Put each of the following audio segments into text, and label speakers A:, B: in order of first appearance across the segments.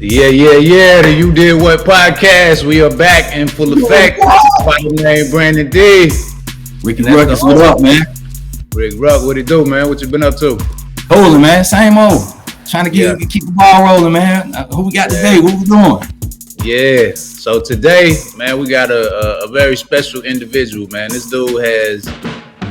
A: Yeah. The You Did What podcast. We are back in full effect. By the name Brandon D.
B: RICKYRUCKUS, what up, man?
A: Rick Ruck, what it do, man? What you been up to?
B: Holding, man. Same old. Trying to keep the ball rolling, man. Who we got today? What we doing?
A: Yeah. So today, man, we got a very special individual, man. This dude has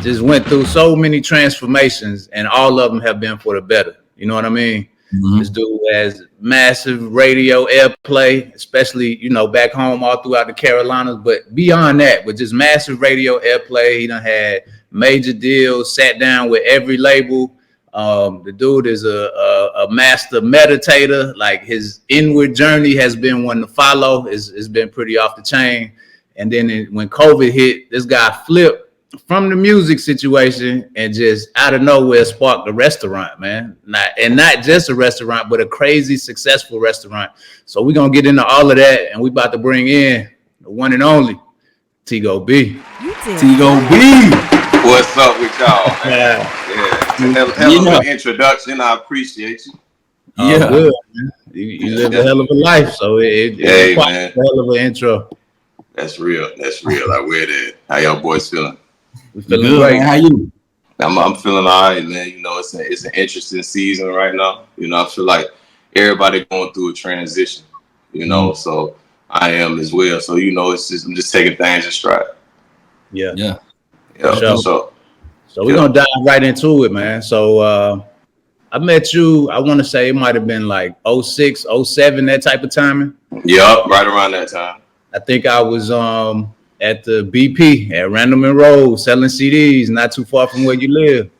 A: just went through so many transformations, and all of them have been for the better. You know what I mean? Mm-hmm. This dude has massive radio airplay, especially, back home all throughout the Carolinas. But beyond that, with just massive radio airplay, he done had major deals, sat down with every label. The dude is a master meditator. Like, his inward journey has been one to follow. It's been pretty off the chain. And then when COVID hit, this guy flipped from the music situation and just out of nowhere sparked a restaurant, man. Not just a restaurant, but a crazy successful restaurant. So we're gonna get into all of that, and we about to bring in the one and only Tigo B.
B: Tigo B.
C: What's up with y'all? Yeah. Hell of an introduction. I appreciate you.
A: Good, man. You live a hell of a life, so it's a hell of an intro.
C: That's real. I wear that. How y'all boys feeling?
A: We feeling good, great.
B: Man. How you?
C: I'm feeling all right, man. It's an interesting season right now. I feel like everybody going through a transition. So I am as well. So I'm just taking things in stride.
A: Yeah.
C: Sure.
A: So we're gonna dive right into it, man. So I met you, I want to say it might have been like 06, 07, that type of timing.
C: Yep, right around that time.
A: I think I was at the BP at Random and Road selling CDs, not too far from where you live.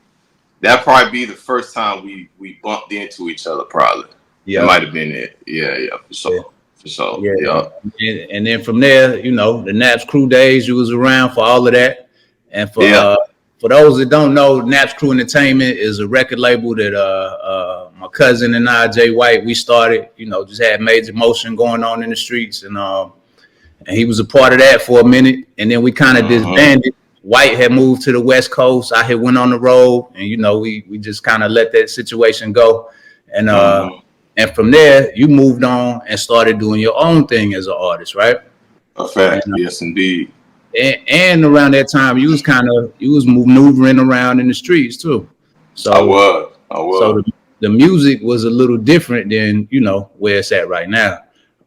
C: That'd probably be the first time we bumped into each other, probably. Yeah, it might have been it. Yeah, for sure. For sure.
A: Yeah. And then from there, the Naps Crew days, you was around for all of that. And for those that don't know, Naps Crew Entertainment is a record label that my cousin and I, Jay White, we started. Just had major motion going on in the streets, and he was a part of that for a minute, and then we kind of disbanded. White had moved to the West Coast. I had went on the road, and we just kind of let that situation go, and from there you moved on and started doing your own thing as an artist, right?
C: A fact, yes, indeed.
A: And around that time, you was maneuvering around in the streets too. So
C: I was.
A: So the music was a little different than where it's at right now.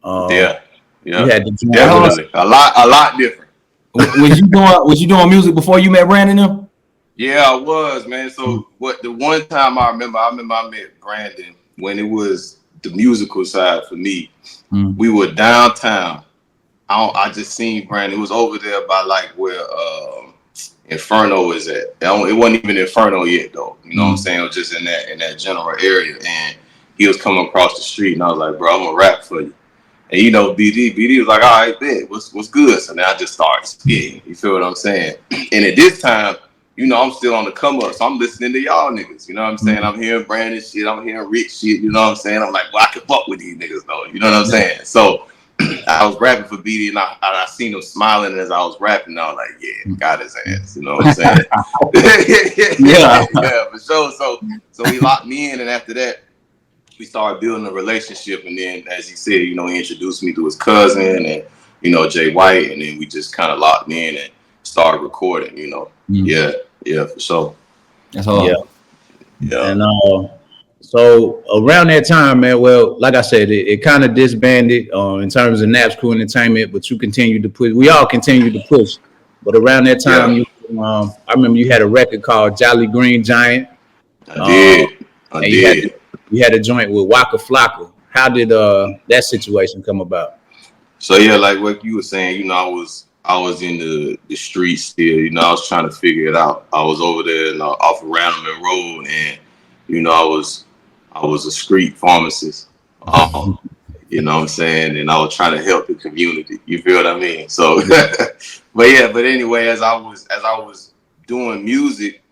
C: Yeah.
A: You had to
C: definitely a lot different.
B: Was you doing music before you met Brandon them?
C: Yeah, I was, man. So the one time I remember I met Brandon when it was the musical side for me. We were downtown. I just seen Brandon. It was over there by like where Inferno is at. It wasn't even Inferno yet though. You know what I'm saying? It was just in that general area. And he was coming across the street, and I was like, bro, I'm gonna rap for you. And BD was like, all right, bet, what's good? So then I just started spitting. You feel what I'm saying? And at this time, I'm still on the come up, so I'm listening to y'all niggas. You know what I'm saying? I'm hearing Brandon shit, I'm hearing Rick shit. You know what I'm saying? I'm like, well, I can fuck with these niggas though. You know what I'm saying? So I was rapping for BD, and I seen him smiling as I was rapping. And I was like, yeah, got his ass. You know what I'm saying? yeah, for sure. So he locked me in, and after that, we started building a relationship. And then, as he said, he introduced me to his cousin and, Jay White. And then we just kind of locked in and started recording, Yeah, for sure.
B: That's all.
A: Yeah. And so around that time, man, well, like I said, it kind of disbanded in terms of Naps Crew Entertainment, but you continued to push. We all continued to push. But around that time, I remember you had a record called Jolly Green Giant.
C: I did.
A: You had a joint with Waka Flocka. How did that situation come about?
C: So yeah, like what you were saying, I was in the streets still. I was trying to figure it out. I was over there off of Random and Road, and I was a street pharmacist. You know what I'm saying? And I was trying to help the community. You feel what I mean? So, but anyway, as I was doing music,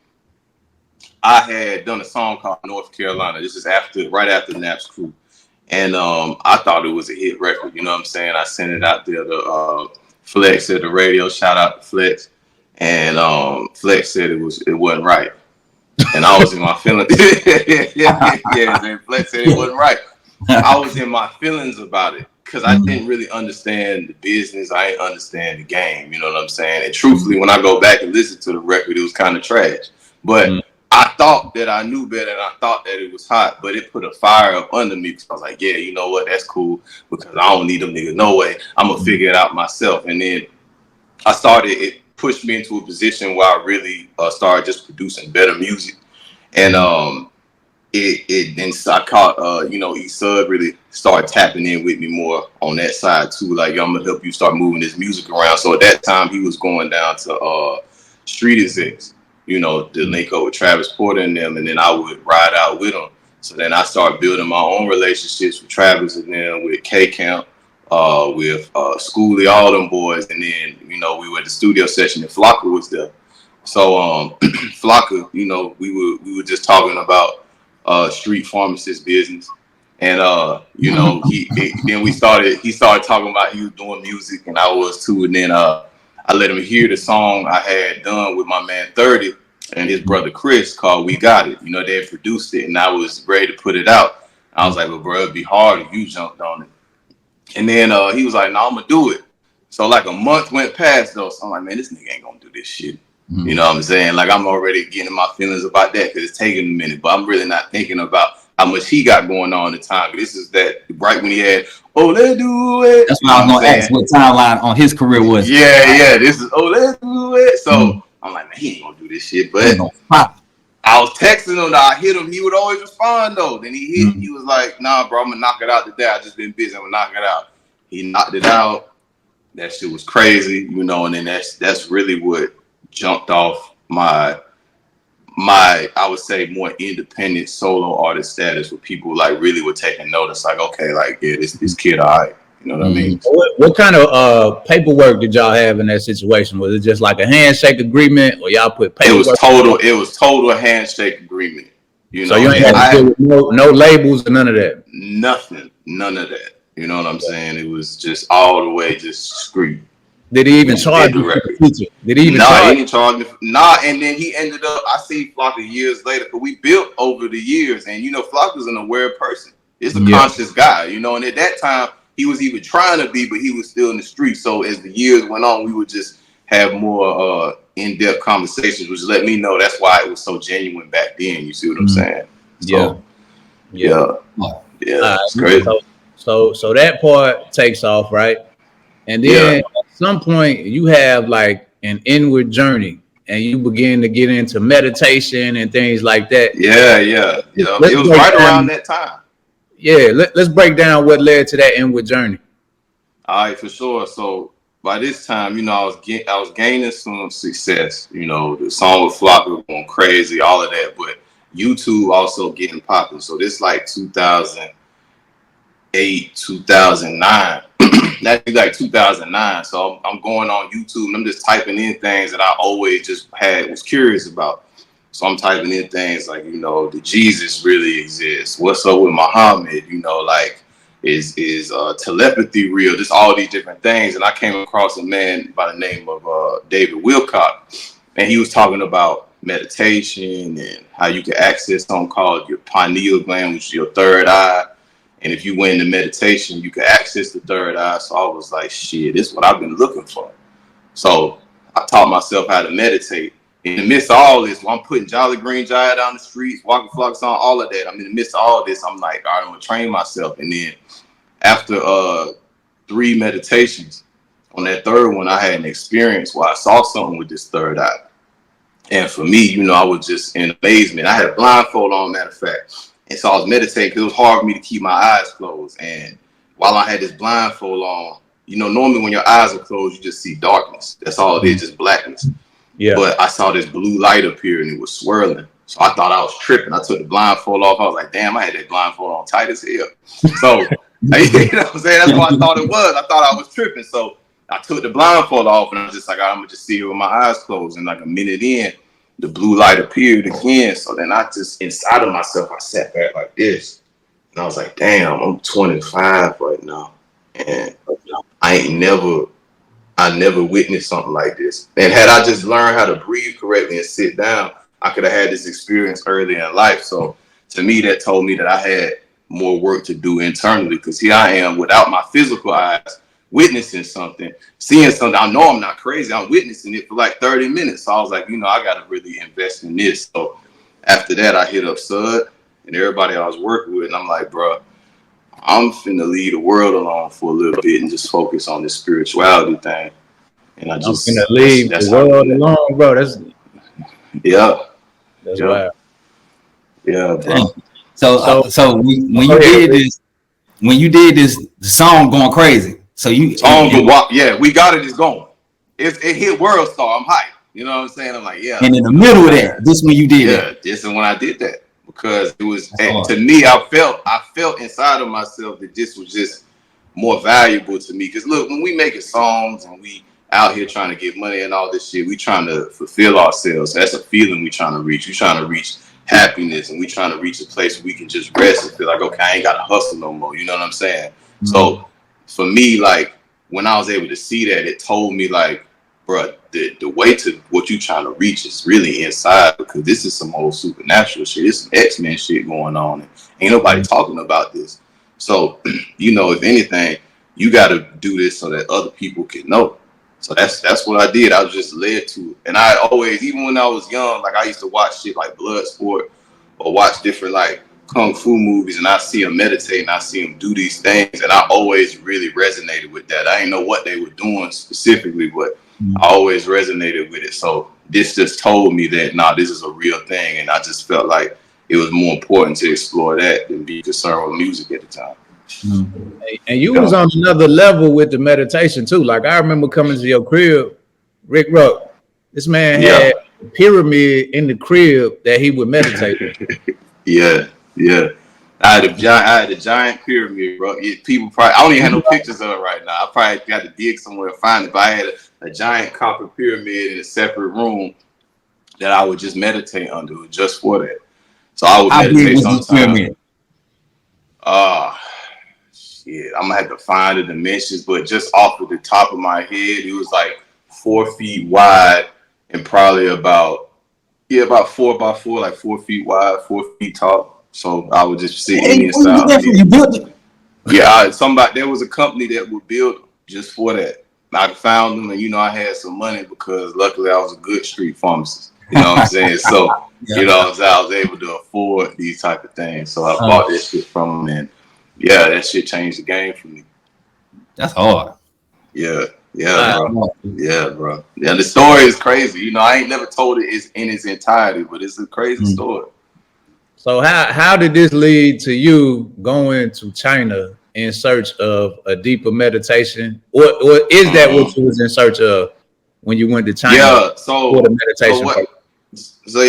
C: I had done a song called North Carolina. This is right after Naps Crew. And I thought it was a hit record. You know what I'm saying? I sent it out there to Flex at the radio. Shout out to Flex. And Flex said it wasn't right. And I was in my feelings. yeah. And Flex said it wasn't right. I was in my feelings about it because I didn't really understand the business. I didn't understand the game. You know what I'm saying? And truthfully, when I go back and listen to the record, it was kind of trash. But I thought that I knew better, and I thought that it was hot. But it put a fire up under me because I was like, yeah, you know what? That's cool because I don't need them niggas. No way. I'm gonna figure it out myself. And then I started. It pushed me into a position where I really started just producing better music. And then I caught E-Sub really started tapping in with me more on that side too. Like, I'm gonna help you start moving this music around. So at that time he was going down to Street Execs, the link up with Travis Porter and them, and then I would ride out with them. So then I started building my own relationships with Travis and then with K Camp, with Schoolie, all them boys, and then we were at the studio session and Flocka was there. So Flocka, we were just talking about street pharmacist business, and then he started talking about he was doing music and I was too, and then I let him hear the song I had done with my man 30 and his brother Chris called We Got It. They had produced it and I was ready to put it out. I was like, well, bro, it'd be hard if you jumped on it. And then he was like, no, I'm gonna do it. So like a month went past though, so I'm like, man, this nigga ain't gonna do this shit. You know what I'm saying? Like, I'm already getting my feelings about that because it's taking a minute, but I'm really not thinking about how much he got going on at the time. This is that right when he had, oh, let's do it.
B: That's what I was going to ask what timeline on his career was.
C: Yeah. This is, oh, let's do it. So I'm like, man, he ain't going to do this shit. But I was texting him. I hit him. He would always respond, though. Then he hit. He was like, nah, bro, I'm going to knock it out today. I just been busy. I'm going to knock it out. He knocked it out. That shit was crazy, and then that's really what jumped off my I would say more independent solo artist status, where people like really were taking notice, like, okay, like, yeah, this kid, all right. You know what I mean?
A: What kind of paperwork did y'all have in that situation? Was it just like a handshake agreement, or y'all put paperwork?
C: It was total handshake agreement.
A: So you ain't had to deal with no labels and none of that?
C: Nothing. None of that. You know what I'm saying? It was just all the way just screw.
A: Did he even charge you for the feature? Did he even
C: he didn't charge me. And then he ended up, I see Flocka years later, because we built over the years, and Flocka's an aware person. He's a conscious guy, and at that time he was even trying to be, but he was still in the street. So as the years went on, we would just have more in-depth conversations, which let me know that's why it was so genuine back then. You see what I'm saying? So, yeah. It's crazy.
A: So that part takes off, right? And then at some point you have like an inward journey and you begin to get into meditation and things like that.
C: Yeah. It was right around that time.
A: Yeah, let's break down what led to that inward journey.
C: All right, for sure. So by this time, I was gaining some success. The song with Flocka going crazy, all of that. But YouTube also getting popular. So this like 2008, 2009. That's like 2009. So I'm going on YouTube and I'm just typing in things that I always just was curious about. So I'm typing in things like, did Jesus really exist? What's up with Muhammad? Like, is telepathy real? Just all these different things. And I came across a man by the name of David Wilcock, and he was talking about meditation and how you can access something called your pineal gland, which is your third eye. And if you went into meditation, you could access the third eye. So I was like, shit, this is what I've been looking for. So I taught myself how to meditate. In the midst of all this, I'm putting Jolly Green Giant down the streets, walking Flocka on, all of that. I'm in the midst of all this. I'm like, all right, I'm going to train myself. And then after 3 meditations, on that third one, I had an experience where I saw something with this third eye. And for me, I was just in amazement. I had a blindfold on, matter of fact. And so I was meditating because it was hard for me to keep my eyes closed. And while I had this blindfold on, normally when your eyes are closed, you just see darkness. That's all it is, just blackness. Yeah. But I saw this blue light appear and it was swirling. So I thought I was tripping. I took the blindfold off. I was like, damn, I had that blindfold on tight as hell. So, you know what I'm saying? That's what I thought it was. I thought I was tripping. So I took the blindfold off and I was just like, I'm going to just see it with my eyes closed. And like a minute in, the blue light appeared again. So then I just, inside of myself, I sat back like this. And I was like, damn, I'm 25 right now. And I never witnessed something like this. And had I just learned how to breathe correctly and sit down, I could have had this experience early in life. So to me, that told me that I had more work to do internally, because here I am without my physical eyes, witnessing something, seeing something. I know I'm not crazy. I'm witnessing it for like 30 minutes. So I was like, I got to really invest in this. So after that, I hit up Sud and everybody I was working with, and I'm like, bro, I'm finna leave the world alone for a little bit and just focus on this spirituality thing. And I just,
A: I'm finna leave the world alone, bro. That's wild.
C: Yeah, bro.
B: Dang. So when you did this, the song going crazy. So you
C: we got it. It's going. It hit World Star. I'm hyped. You know what I'm saying? I'm like, yeah.
B: And in the middle of that, this when you did that.
C: This is when I did that, because it was to me. I felt inside of myself that this was just more valuable to me. Because look, when we making songs and we out here trying to get money and all this shit, we trying to fulfill ourselves. That's a feeling we trying to reach. We trying to reach happiness, and we trying to reach a place where we can just rest and feel like, okay, I ain't got to hustle no more. You know what I'm saying? Mm-hmm. So for me, like, when I was able to see that, it told me like, bro, the way to what you trying to reach is really inside, because this is some old supernatural shit. It's some X-Men shit going on, and ain't nobody talking about this. So, if anything, you got to do this so that other people can know. So that's what I did. I was just led to it. And I always, even when I was young, like I used to watch shit like Bloodsport or watch different like kung fu movies, and I see them meditate and I see them do these things, and I always really resonated with that. I didn't know what they were doing specifically, but I always resonated with it. So this just told me that, this is a real thing, and I just felt like it was more important to explore that than be concerned with music at the time.
A: Mm-hmm. And you was on another level with the meditation too. Like I remember coming to your crib, Rick Ruck. This man had a pyramid in the crib that he would meditate with.
C: Yeah. I had a giant pyramid, bro. People probably, I don't even have no pictures of it right now. I probably got to dig somewhere to find it. But I had a giant copper pyramid in a separate room that I would just meditate under, just for that. So I would meditate sometimes. Shit, I'm gonna have to find the dimensions, but just off of the top of my head, it was like 4 feet wide and probably about 4 by 4, like 4 feet wide, 4 feet tall. So I would just sit in inside.
B: You built it?
C: Yeah, there was a company that would build them just for that. I found them, and I had some money because luckily I was a good street pharmacist. You know what I'm saying? So I was able to afford these type of things. So I bought this shit from them, and that shit changed the game for me.
B: That's hard.
C: Yeah, bro. Yeah, bro. Yeah, the story is crazy. I ain't never told it in its entirety, but it's a crazy story.
A: So how did this lead to you going to China in search of a deeper meditation, or is that what you was in search of when you went to China?
C: Yeah, for the meditation. So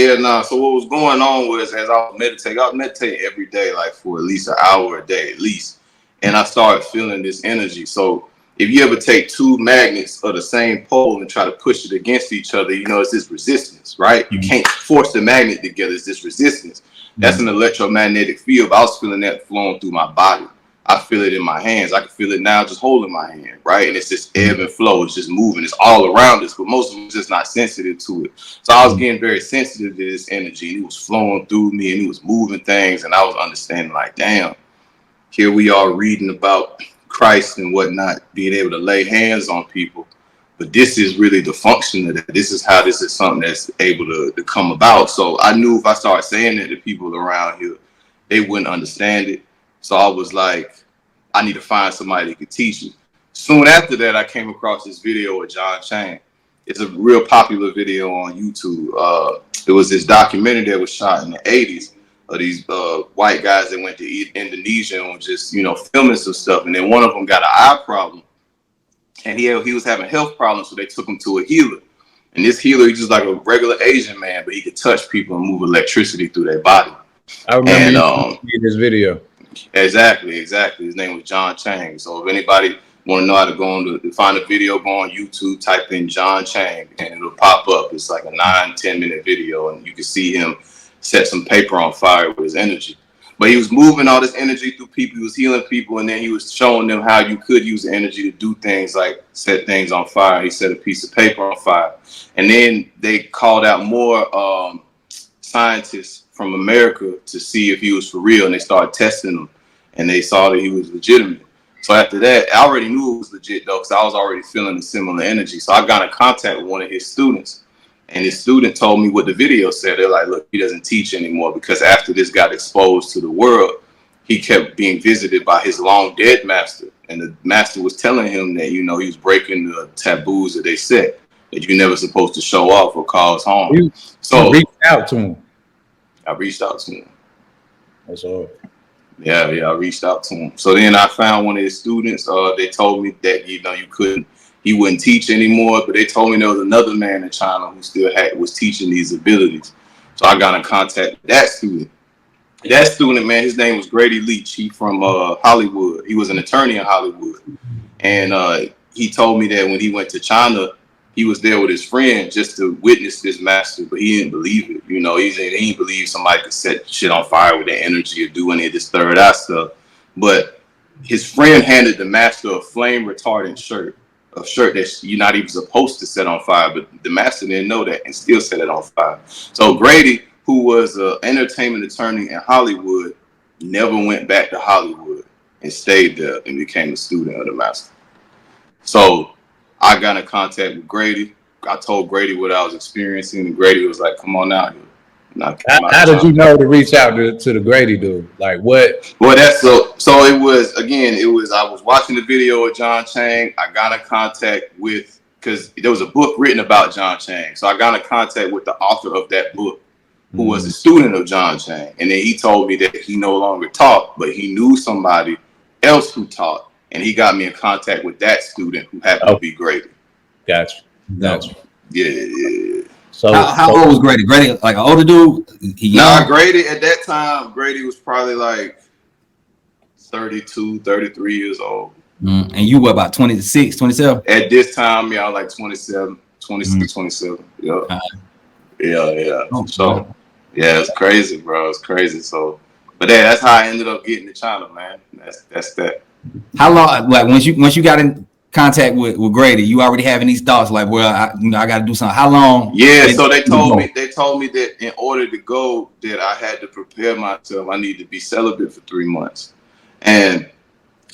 C: what was going on was, as I was meditating every day, like for at least an hour a day at least, and I started feeling this energy. So if you ever take two magnets of the same pole and try to push it against each other, it's this resistance, right? You can't force the magnet together. It's this resistance. That's an electromagnetic field. I was feeling that flowing through my body. I feel it in my hands. I can feel it now just holding my hand, right? And it's just ebb and flow. It's just moving. It's all around us, but most of us just not sensitive to it. So I was getting very sensitive to this energy. And it was flowing through me, and it was moving things. And I was understanding like, damn, here we are reading about Christ and whatnot, being able to lay hands on people. But this is really the function of that. This is how this is something that's able to come about. So I knew if I started saying that to people around here, they wouldn't understand it. So I was like, I need to find somebody that could teach me. Soon after that, I came across this video with John Chang. It's a real popular video on YouTube. It was this documentary that was shot in the 80s of these white guys that went to Indonesia and were just, filming some stuff. And then one of them got an eye problem. And he was having health problems, so they took him to a healer. And this healer, he's just like a regular Asian man, but he could touch people and move electricity through their body.
A: I remember this video.
C: Exactly. His name was John Chang. So if anybody want to know how to go on to find a video, go on YouTube, type in John Chang, and it'll pop up. It's like a 9-10 minute video, and you can see him set some paper on fire with his energy. But he was moving all this energy through people. He was healing people, and then he was showing them how you could use the energy to do things like set things on fire. He set a piece of paper on fire. And then they called out more scientists from America to see if he was for real, and they started testing him. and they saw that he was legitimate. So after that, I already knew it was legit though, because I was already feeling a similar energy. So I got in contact with one of his students, and his student told me what the video said. They're like, look, he doesn't teach anymore because after this got exposed to the world, he kept being visited by his long dead master. And the master was telling him that, you know, he was breaking the taboos that they set, that you're never supposed to show off or cause harm.
A: You reached out to him. I
C: reached out to him.
A: That's all.
C: Yeah, I reached out to him. So then I found one of his students. They told me that, you know, he wouldn't teach anymore, but they told me there was another man in China who still was teaching these abilities. So I got in contact with that student. That student, man, his name was Grady Leach. He from Hollywood. He was an attorney in Hollywood. And he told me that when he went to China, he was there with his friend just to witness this master, but he didn't believe it. You know, he didn't believe somebody could set shit on fire with their energy or do any of this third eye stuff. But his friend handed the master a flame retardant shirt, a shirt that you're not even supposed to set on fire, but the master didn't know that and still set it on fire. So Grady, who was an entertainment attorney in Hollywood, never went back to Hollywood and stayed there and became a student of the master. So I got in contact with Grady. I told Grady what I was experiencing, and Grady was like, come on out here.
A: How did you know to reach out to the Grady dude? Like what?
C: Well, that's so it was, I was watching the video of John Chang. I got in contact with, because there was a book written about John Chang. So I got in contact with the author of that book, who was a student of John Chang. And then he told me that he no longer taught, but he knew somebody else who taught. And he got me in contact with that student who happened to be Grady.
A: Gotcha.
C: Yeah.
B: So how old was Grady? Grady, like an older dude?
C: Grady, at that time, Grady was probably like 32, 33 years old.
B: And you were about 26, 27?
C: At this time, yeah, I was like 27, 26, 27. Yeah. Yeah. So, yeah, it's crazy, bro. It's crazy. So, but yeah, that's how I ended up getting to China, man. That's that.
B: How long, like once you got in contact with Grady, you already having these thoughts like, well, I got to do something. How long?
C: Yeah, so they told me that in order to go, that I had to prepare myself. I need to be celibate for 3 months. And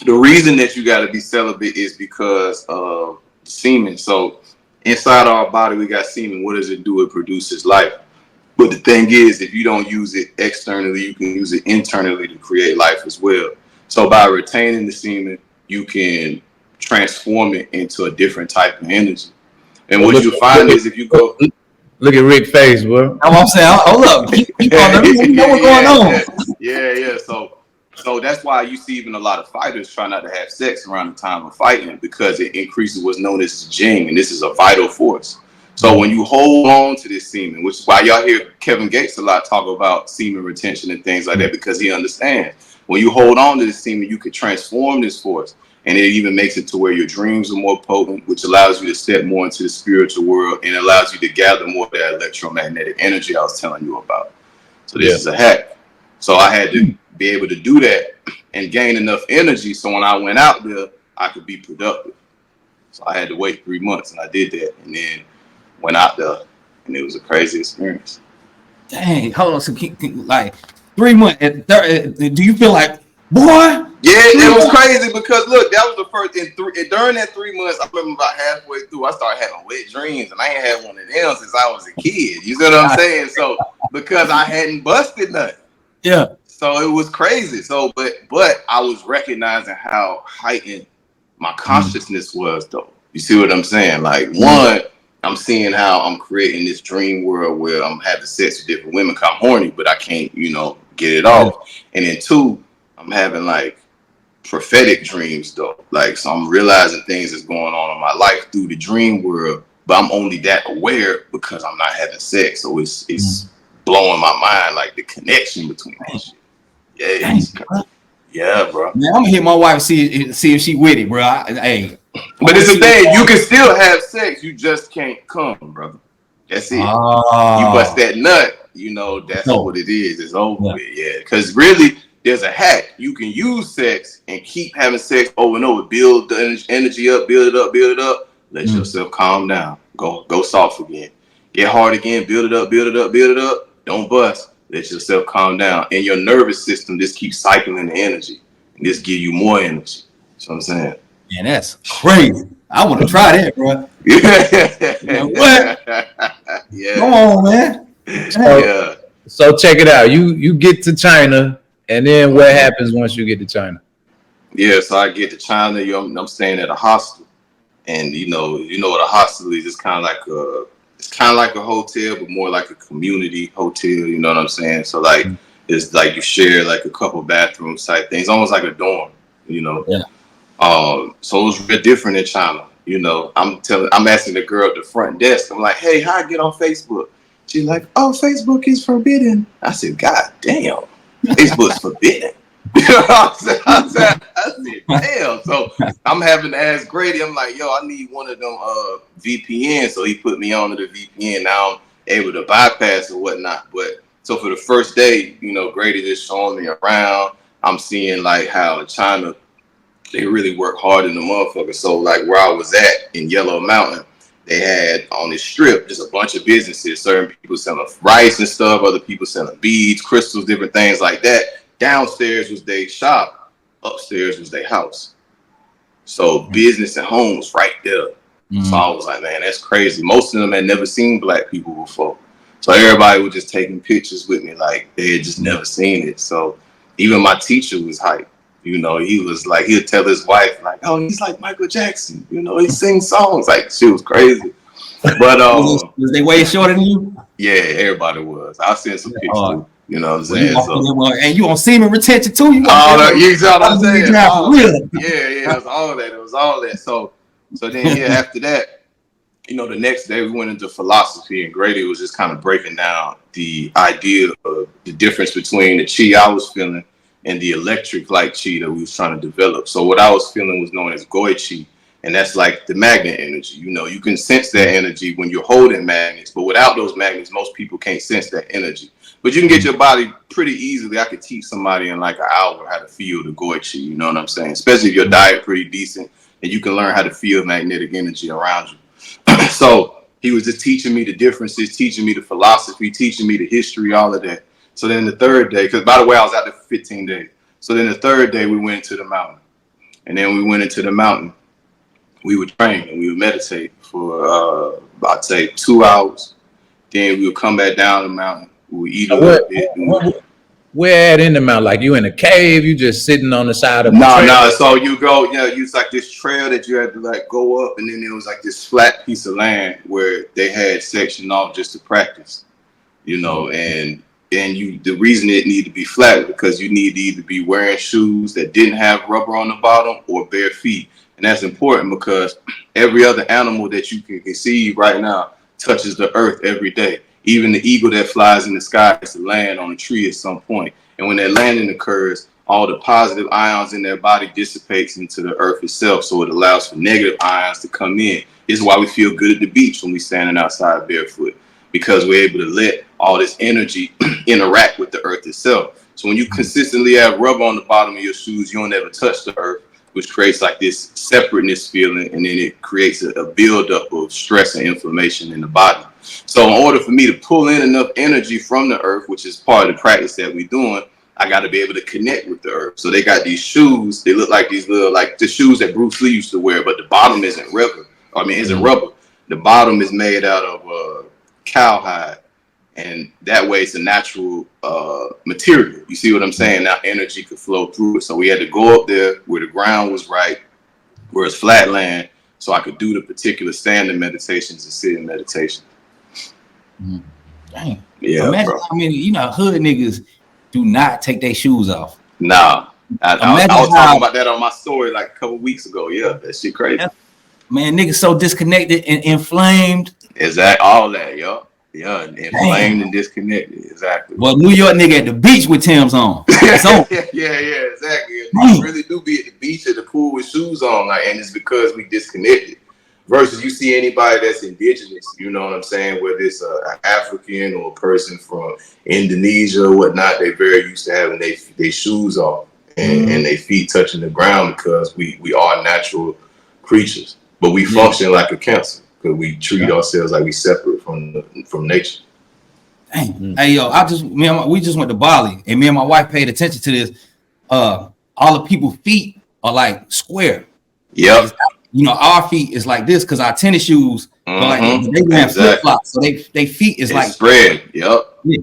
C: the reason that you got to be celibate is because of semen. So inside our body, we got semen. What does it do? It produces life. But the thing is, if you don't use it externally, you can use it internally to create life as well. So by retaining the semen, you can transform it into a different type of energy. And what you find is if you go...
A: Look at Rick's face, bro.
B: I'm saying, hold up. Keep on. You know what's going on.
C: Yeah. So that's why you see even a lot of fighters try not to have sex around the time of fighting, because it increases what's known as Jing, and this is a vital force. So when you hold on to this semen, which is why y'all hear Kevin Gates a lot talk about semen retention and things like that, because he understands. When you hold on to this semen, you can transform this force. And it even makes it to where your dreams are more potent, which allows you to step more into the spiritual world and allows you to gather more of that electromagnetic energy I was telling you about. So this is a hack. So I had to be able to do that and gain enough energy so when I went out there, I could be productive. So I had to wait 3 months, and I did that, and then went out there, and it was a crazy experience.
B: Dang, hold on. So, like 3 months, do you feel like, boy?
C: Yeah, it was crazy because look, that was the first. During that 3 months, I remember about halfway through, I started having wet dreams, and I ain't had one of them since I was a kid. You see what I'm saying? So because I hadn't busted nothing.
B: Yeah.
C: So it was crazy. So, but I was recognizing how heightened my consciousness was, though. You see what I'm saying? Like one, I'm seeing how I'm creating this dream world where I'm having sex with different women. 'Cause I'm horny, but I can't, get it off. And then two, I'm having like prophetic dreams though. Like, so I'm realizing things that's going on in my life through the dream world, but I'm only that aware because I'm not having sex. So it's blowing my mind, like the connection between that shit. Yeah, yeah, bro.
B: Man, I'm gonna hit my wife, see if she with it, bro.
C: But it's the thing, you can still have sex, you just can't come, brother. That's it. You bust that nut, that's what it is. It's over with, yeah. Because really, there's a hack. You can use sex and keep having sex over and over. Build the energy up, build it up. Let yourself calm down. Go soft again. Get hard again. Build it up. Don't bust. Let yourself calm down. And your nervous system just keeps cycling the energy. and this give you more energy. You know what I'm saying?
B: Man, that's crazy. I want to try that, bro.
C: Yeah.
B: What?
C: Yeah.
B: Come on, man.
C: Yeah.
A: So check it out. You get to China, and then what happens once you get to China?
C: Yeah, so I get to China. I'm staying at a hostel, and you know what a hostel is. It's kind of like a hotel, but more like a community hotel. You know what I'm saying? So like it's like you share like a couple bathrooms type things, almost like a dorm. You know.
B: Yeah.
C: So it was real different in China. You know, I'm asking the girl at the front desk. I'm like, hey, how I get on Facebook? She's like, oh, Facebook is forbidden. I said, God damn, Facebook's forbidden. You know what I'm saying? I said, damn. So I'm having to ask Grady. I'm like, yo, I need one of them VPNs. So he put me on to the VPN. Now I'm able to bypass or whatnot. But so for the first day, you know, Grady just showing me around. I'm seeing like how in China they really work hard in the motherfucker. So like where I was at in Yellow Mountain, they had on this strip just a bunch of businesses. Certain people selling rice and stuff, other people selling beads, crystals, different things like that. Downstairs was their shop, upstairs was their house. So business and homes right there. So I was like, man, that's crazy. Most of them had never seen black people before. So everybody was just taking pictures with me like they had just never seen it. So even my teacher was hyped. You know, he was like, he'd tell his wife, like, oh, he's like Michael Jackson. You know, he sings songs. Like, she was crazy. But
B: was they way shorter than you?
C: Yeah, everybody was. I'll send some pictures too. You know what I'm saying?
B: And you on semen retention too? You
C: you know what I'm saying? Yeah, it was all that. It was all that. So then after that, you know, the next day we went into philosophy, and Grady was just kind of breaking down the idea of the difference between the chi I was feeling and the electric light chi that we was trying to develop. So what I was feeling was known as Goi chi, and that's like the magnet energy. You know, you can sense that energy when you're holding magnets, but without those magnets, most people can't sense that energy. But you can get your body pretty easily. I could teach somebody in like an hour how to feel the Goi chi, you know what I'm saying? Especially if your diet pretty decent, and you can learn how to feel magnetic energy around you. So he was just teaching me the differences, teaching me the philosophy, teaching me the history, all of that. So then the third day, because by the way, I was out there for 15 days. So then the third day we went into the mountain. And then we went into the mountain. We would train and we would meditate for, I'd say 2 hours. Then we would come back down the mountain. We would eat a little bit.
A: Where at in the mountain? Like you in a cave? You just sitting on the side of
C: No. So you go, it's like this trail that you had to like go up. And then there was like this flat piece of land where they had sectioned off just to practice, you know, and the reason it needed to be flat is because you need to either be wearing shoes that didn't have rubber on the bottom or bare feet. And that's important because every other animal that you can conceive right now touches the earth every day. Even the eagle that flies in the sky has to land on a tree at some point. And when that landing occurs, all the positive ions in their body dissipates into the earth itself. So it allows for negative ions to come in. This is why we feel good at the beach when we're standing outside barefoot, because we're able to let all this energy interact with the earth itself. So when you consistently have rubber on the bottom of your shoes, you don't ever touch the earth, which creates like this separateness feeling, and then it creates a buildup of stress and inflammation in the body. So in order for me to pull in enough energy from the earth, which is part of the practice that we're doing, I got to be able to connect with the earth. So they got these shoes. They look like these little, like the shoes that Bruce Lee used to wear, but the bottom isn't rubber. Isn't rubber. The bottom is made out of cowhide, and that way it's a natural material. You see what I'm saying? Now energy could flow through it. So we had to go up there where the ground was right, where it's flat land, so I could do the particular standing meditations and sitting meditation.
B: Dang.
C: Yeah,
B: imagine
C: bro.
B: how many, hood niggas do not take their shoes off.
C: Nah. I was talking about that on my story like a couple weeks ago. Yeah, that shit crazy.
B: Man, niggas so disconnected and inflamed.
C: Exactly. All that, yo. Yeah, inflamed and disconnected. Exactly.
B: Well, New York nigga at the beach with Tim's on.
C: Yeah, exactly. You really do be at the beach at the pool with shoes on, like, and it's because we disconnected. Versus you see anybody that's indigenous, you know what I'm saying, whether it's an African or a person from Indonesia or whatnot, they're very used to having their shoes off and their feet touching the ground, because we are natural creatures, but we function like a cancer because we treat ourselves like we separate from nature.
B: Dang. Hey yo, we just went to Bali, and me and my wife paid attention to this. All all the people's feet are like square.
C: Yeah.
B: Like, you know, our feet is like this because our tennis shoes go like this. They have flip flops, so they feet is like
C: spread. Yep.
B: Yeah.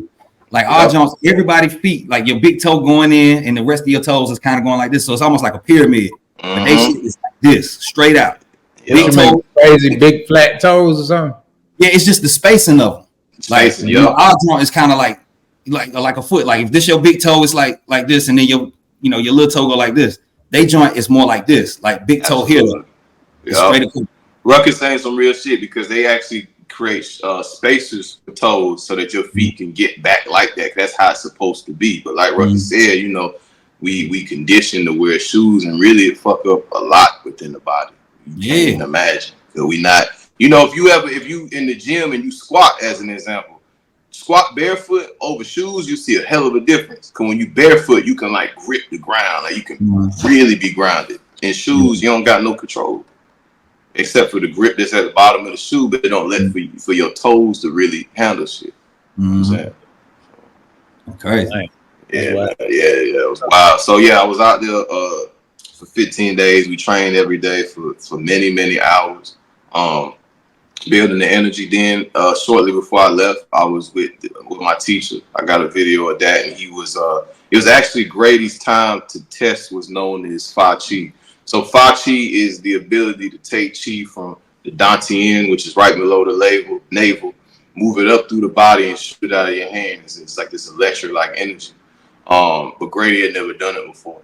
B: Like our Jones, everybody's feet, like your big toe going in, and the rest of your toes is kind of going like this. So it's almost like a pyramid. But they shit is like this, straight out.
A: Big toe, crazy big flat toes or something.
B: Yeah, it's just the spacing of them. Like
C: Spacing,
B: you know, our joint is kind of like a foot. Like if this your big toe is like this, and then your little toe go like this. They joint is more like this, like big toe here. It's straight up.
C: Ruckus saying some real shit because they actually create spacers for toes so that your feet can get back like that. That's how it's supposed to be. But like Ruckus said, you know, we condition to wear shoes, and really it fuck up a lot within the body. You can't even imagine. So we not, you know, if you in the gym and you squat as an example, squat barefoot over shoes, you see a hell of a difference. Cause when you barefoot, you can like grip the ground, like you can really be grounded. In shoes, you don't got no control, except for the grip that's at the bottom of the shoe, but they don't let for your toes to really handle shit. You know what I'm saying?
B: Crazy.
C: Yeah, it was wild. So yeah, I was out there for 15 days. We trained every day for many hours, building the energy. Then shortly before I left, I was with my teacher. I got a video of that, and he was it was actually Grady's time to test was known as Fa Chi. So Fa Chi is the ability to take chi from the dantian, which is right below the navel, move it up through the body and shoot it out of your hands. It's like this electric-like energy. But Grady had never done it before.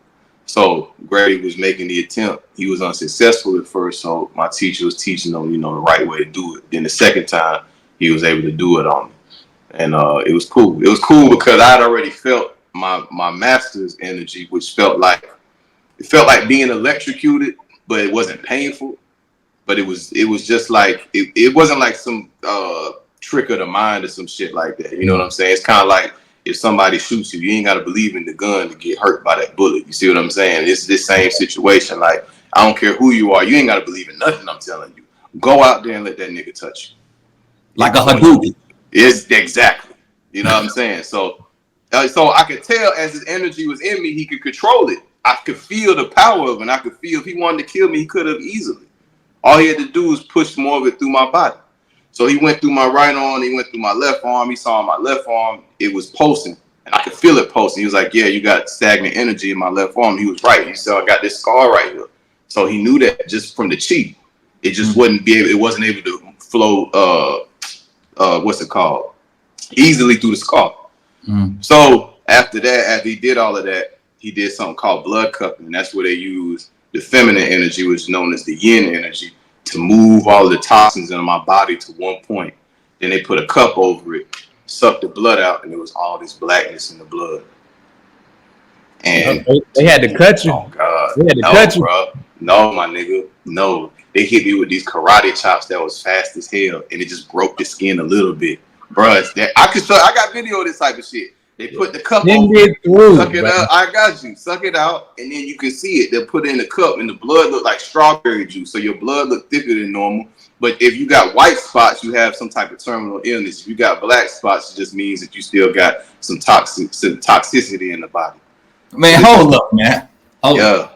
C: So Grady was making the attempt. He was unsuccessful at first, so my teacher was teaching him, you know, the right way to do it. Then the second time, he was able to do it on me. And it was cool. It was cool because I'd already felt my master's energy, which felt like being electrocuted, but it wasn't painful. But it was just like it wasn't like some trick of the mind or some shit like that. You know what I'm saying? It's kind of like if somebody shoots you, you ain't got to believe in the gun to get hurt by that bullet. You see what I'm saying? It's this same situation. Like, I don't care who you are. You ain't got to believe in nothing I'm telling you. Go out there and let that nigga touch you.
B: Like a Hadouken.
C: It's exactly. You know what I'm saying? So I could tell as his energy was in me, he could control it. I could feel the power of it. And I could feel if he wanted to kill me, he could have easily. All he had to do was push more of it through my body. So he went through my right arm, he went through my left arm, he saw my left arm, it was pulsing, and I could feel it pulsing. He was like, yeah, you got stagnant energy in my left arm. He was right. He said, I got this scar right here. So he knew that just from the chi. It just wasn't able to flow, easily through the scar. So after that, after he did all of that, he did something called blood cupping. And that's where they use the feminine energy, which is known as the yin energy, to move all the toxins in my body to one point. Then they put a cup over it, sucked the blood out, and there was all this blackness in the blood. And
A: they had to cut you.
C: Oh God,
A: they had to cut you,
C: bro. No, my nigga, no. They hit me with these karate chops that was fast as hell, and it just broke the skin a little bit, bro. I got video of this type of shit. They put the cup over it, suck it out. I got you. Suck it out, and then you can see it. They'll put it in the cup, and the blood look like strawberry juice. So your blood look thicker than normal. But if you got white spots, you have some type of terminal illness. If you got black spots, it just means that you still got some toxicity in the body.
B: Man, hold up, man. Hold up.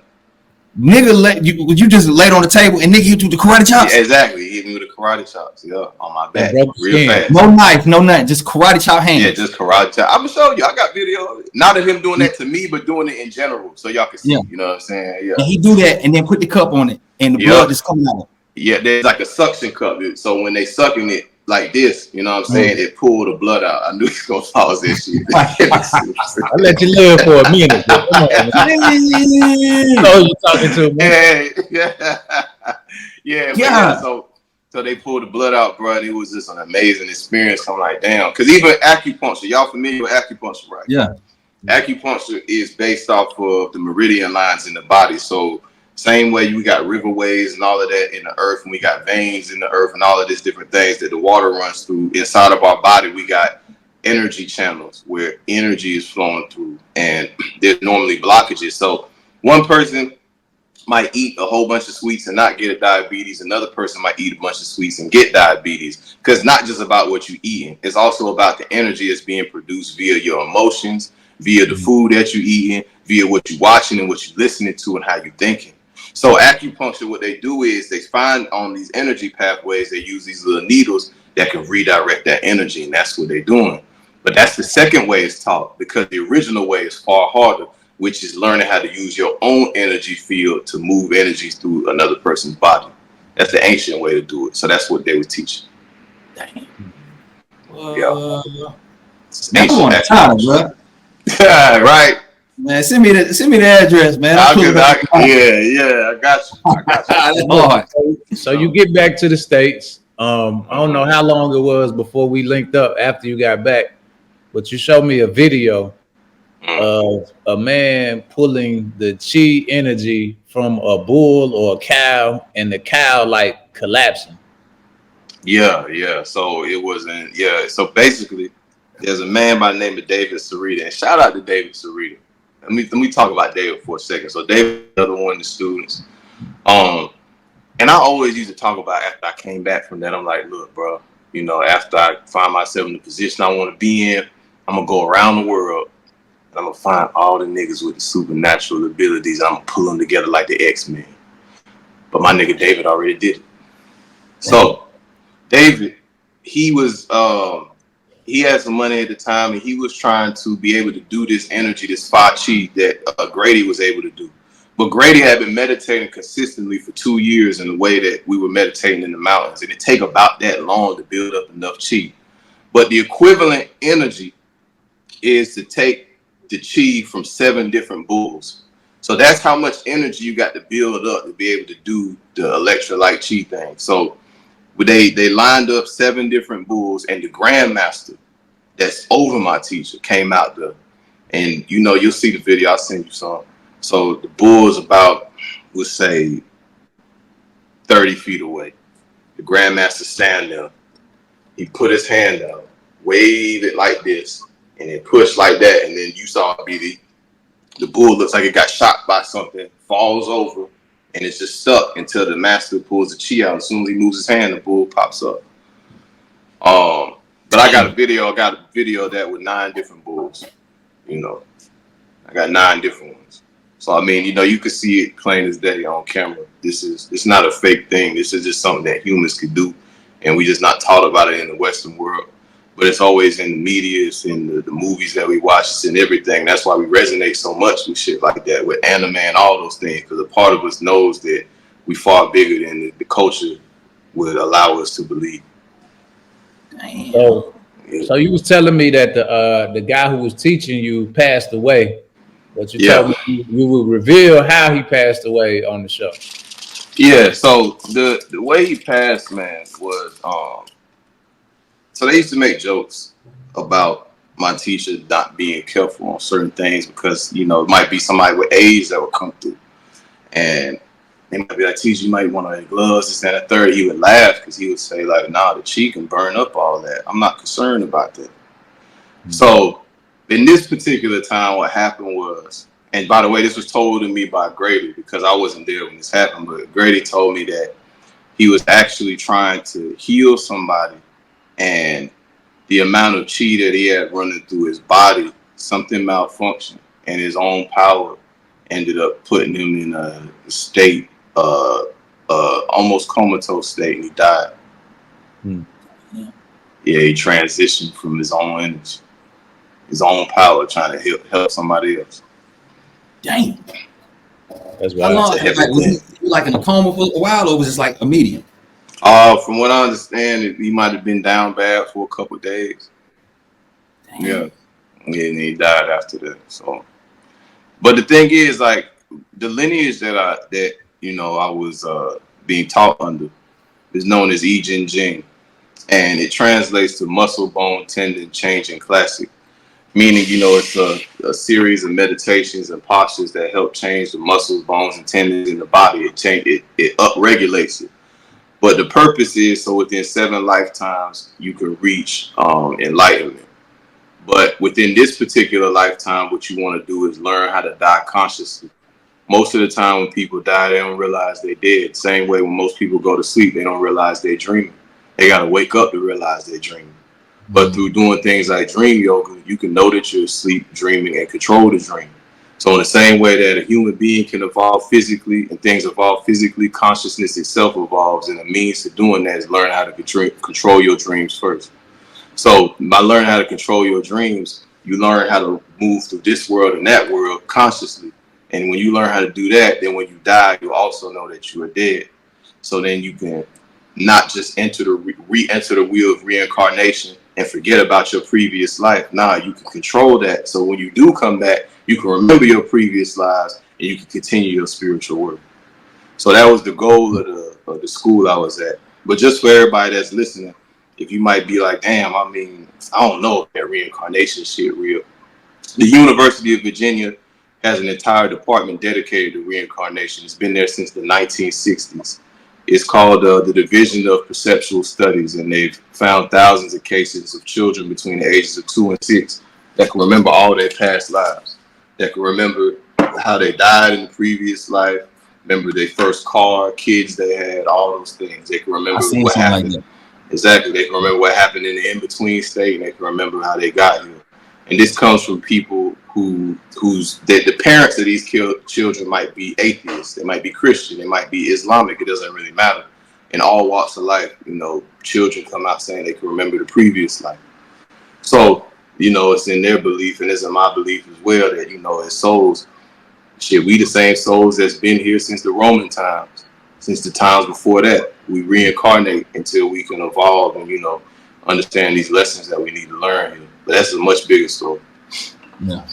B: Nigga, you just laid on the table and nigga hit you with the karate chops?
C: Yeah, exactly. He hit me with the karate chops, on my back. Real fast.
B: No knife, no nothing, just karate chop hands.
C: Yeah, just karate chop. I'm gonna show you. I got video of it. Not of him doing that to me, but doing it in general. So y'all can see, you know what I'm saying? Yeah.
B: And he do that and then put the cup on it and the blood is coming out.
C: Yeah, there's like a suction cup. So when they sucking it like this, you know what I'm saying, it pulled the blood out. I knew he was gonna pause that shit.
A: I let you live for a minute. Come on, so you talking to me?
C: Yeah. So they pulled the blood out, bro. And it was just an amazing experience. I'm like, damn, because even acupuncture, y'all familiar with acupuncture, right?
B: Yeah.
C: Acupuncture is based off of the meridian lines in the body. So same way we got riverways and all of that in the earth, and we got veins in the earth and all of these different things that the water runs through inside of our body. We got energy channels where energy is flowing through, and there's normally blockages. So one person might eat a whole bunch of sweets and not get a diabetes. Another person might eat a bunch of sweets and get diabetes, because it's not just about what you're eating. It's also about the energy that's being produced via your emotions, via the food that you're eating, via what you're watching and what you're listening to and how you're thinking. So acupuncture, what they do is they find on these energy pathways, they use these little needles that can redirect that energy, and that's what they're doing. But that's the second way it's taught, because the original way is far harder, which is learning how to use your own energy field to move energies through another person's body. That's the ancient way to do it. So that's what they were teaching.
B: Dang.
C: Yeah.
B: Now I want to time, bro.
C: Right.
B: Man, send me the address, man.
C: I got you.
A: So you get back to the States. I don't know how long it was before we linked up after you got back, but you showed me a video of a man pulling the chi energy from a bull or a cow, and the cow like collapsing.
C: Yeah. So it wasn't. Yeah. So basically, there's a man by the name of David Sarita, and shout out to David Sarita. Let me talk about David for a second. So David, another one of the students. And I always used to talk about after I came back from that. I'm like, look, bro, you know, after I find myself in the position I want to be in, I'm gonna go around the world. And I'm gonna find all the niggas with the supernatural abilities. I'm gonna pull them together like the X-Men. But my nigga David already did it. So David, he was he had some money at the time, and he was trying to be able to do this energy, this Fa Chi that Grady was able to do. But Grady had been meditating consistently for 2 years in the way that we were meditating in the mountains, and it take about that long to build up enough chi. But the equivalent energy is to take the chi from 7 different bulls. So that's how much energy you got to build up to be able to do the electrolyte chi thing. So they lined up 7 different bulls, and the grandmaster that's over my teacher came out there. And you know, you'll see the video, I'll send you some. So the bull is about, we'll say, 30 feet away. The grandmaster stand there. He put his hand out, wave it like this, and then push like that. And then you saw it be the bull looks like it got shot by something, falls over, and it's just stuck until the master pulls the chi out. As soon as he moves his hand, the bull pops up. But I got a video of that with 9 different bulls. You know, I got 9 different ones. So I mean, you know, you could see it plain as day on camera. It's not a fake thing. This is just something that humans could do, and we just not taught about it in the Western world. But it's always in the media, it's in the movies that we watch, it's in everything. That's why we resonate so much with shit like that, with anime and all those things, because a part of us knows that we far bigger than the culture would allow us to believe.
A: So you was telling me that the guy who was teaching you passed away, but you told me you would reveal how he passed away on the show.
C: Yeah, so the way he passed, man, was so they used to make jokes about my teacher not being careful on certain things because, you know, it might be somebody with age that would come through, and they might be like, teacher, you might want to wear gloves, this, and that, third. He would laugh because he would say, like, nah, the chi can burn up all that. I'm not concerned about that. Mm-hmm. So in this particular time, what happened was, and by the way, this was told to me by Grady because I wasn't there when this happened, but Grady told me that he was actually trying to heal somebody, and the amount of chi that he had running through his body, something malfunctioned, and his own power ended up putting him in a state, almost comatose state, and he died. Yeah, he transitioned from his own energy, his own power, trying to help somebody else.
B: Dang.
A: That's
B: how long? Was he like in a coma for a while, or was it like immediate?
C: From what I understand, he might have been down bad for a couple of days. Dang. Yeah, and he died after that. So, but the thing is, like, the lineage that I was being taught under is known as I Jin Jing, and it translates to muscle, bone, tendon, changing classic. Meaning, you know, it's a series of meditations and postures that help change the muscles, bones, and tendons in the body. It upregulates it. But the purpose is so within 7 lifetimes you can reach enlightenment. But within this particular lifetime, what you want to do is learn how to die consciously. Most of the time when people die, they don't realize they're dead. Same way when most people go to sleep, they don't realize they're dreaming. They got to wake up to realize they're dreaming. But through doing things like dream yoga, you can know that you're asleep, dreaming, and control the dream. So in the same way that a human being can evolve physically and things evolve physically, consciousness itself evolves, and the means to doing that is learn how to control your dreams first. So by learning how to control your dreams, you learn how to move through this world and that world consciously. And when you learn how to do that, then when you die, you also know that you are dead. So then you can not just enter the re-enter the wheel of reincarnation and forget about your previous life. Nah, you can control that. So when you do come back, you can remember your previous lives and you can continue your spiritual work. So that was the goal of the school I was at. But just for everybody that's listening, if you might be like, damn, I mean, I don't know if that reincarnation shit real. The University of Virginia has an entire department dedicated to reincarnation. It's been there since the 1960s. It's called the Division of Perceptual Studies, and they've found thousands of cases of children between the ages of 2 and 6 that can remember all their past lives, that can remember how they died in the previous life, remember their first car, kids they had, all those things. They can remember what happened. Like exactly. They can remember what happened in the in-between state, and they can remember how they got here. And this comes from people the parents of these children might be atheists, they might be Christian, they might be Islamic. It doesn't really matter. In all walks of life, children come out saying they can remember the previous life. So, it's in their belief, and it's in my belief as well, that, as souls, shit, we the same souls that's been here since the Roman times, since the times before that. We reincarnate until we can evolve and, understand these lessons that we need to learn here. But that's a much bigger story.
B: Yeah.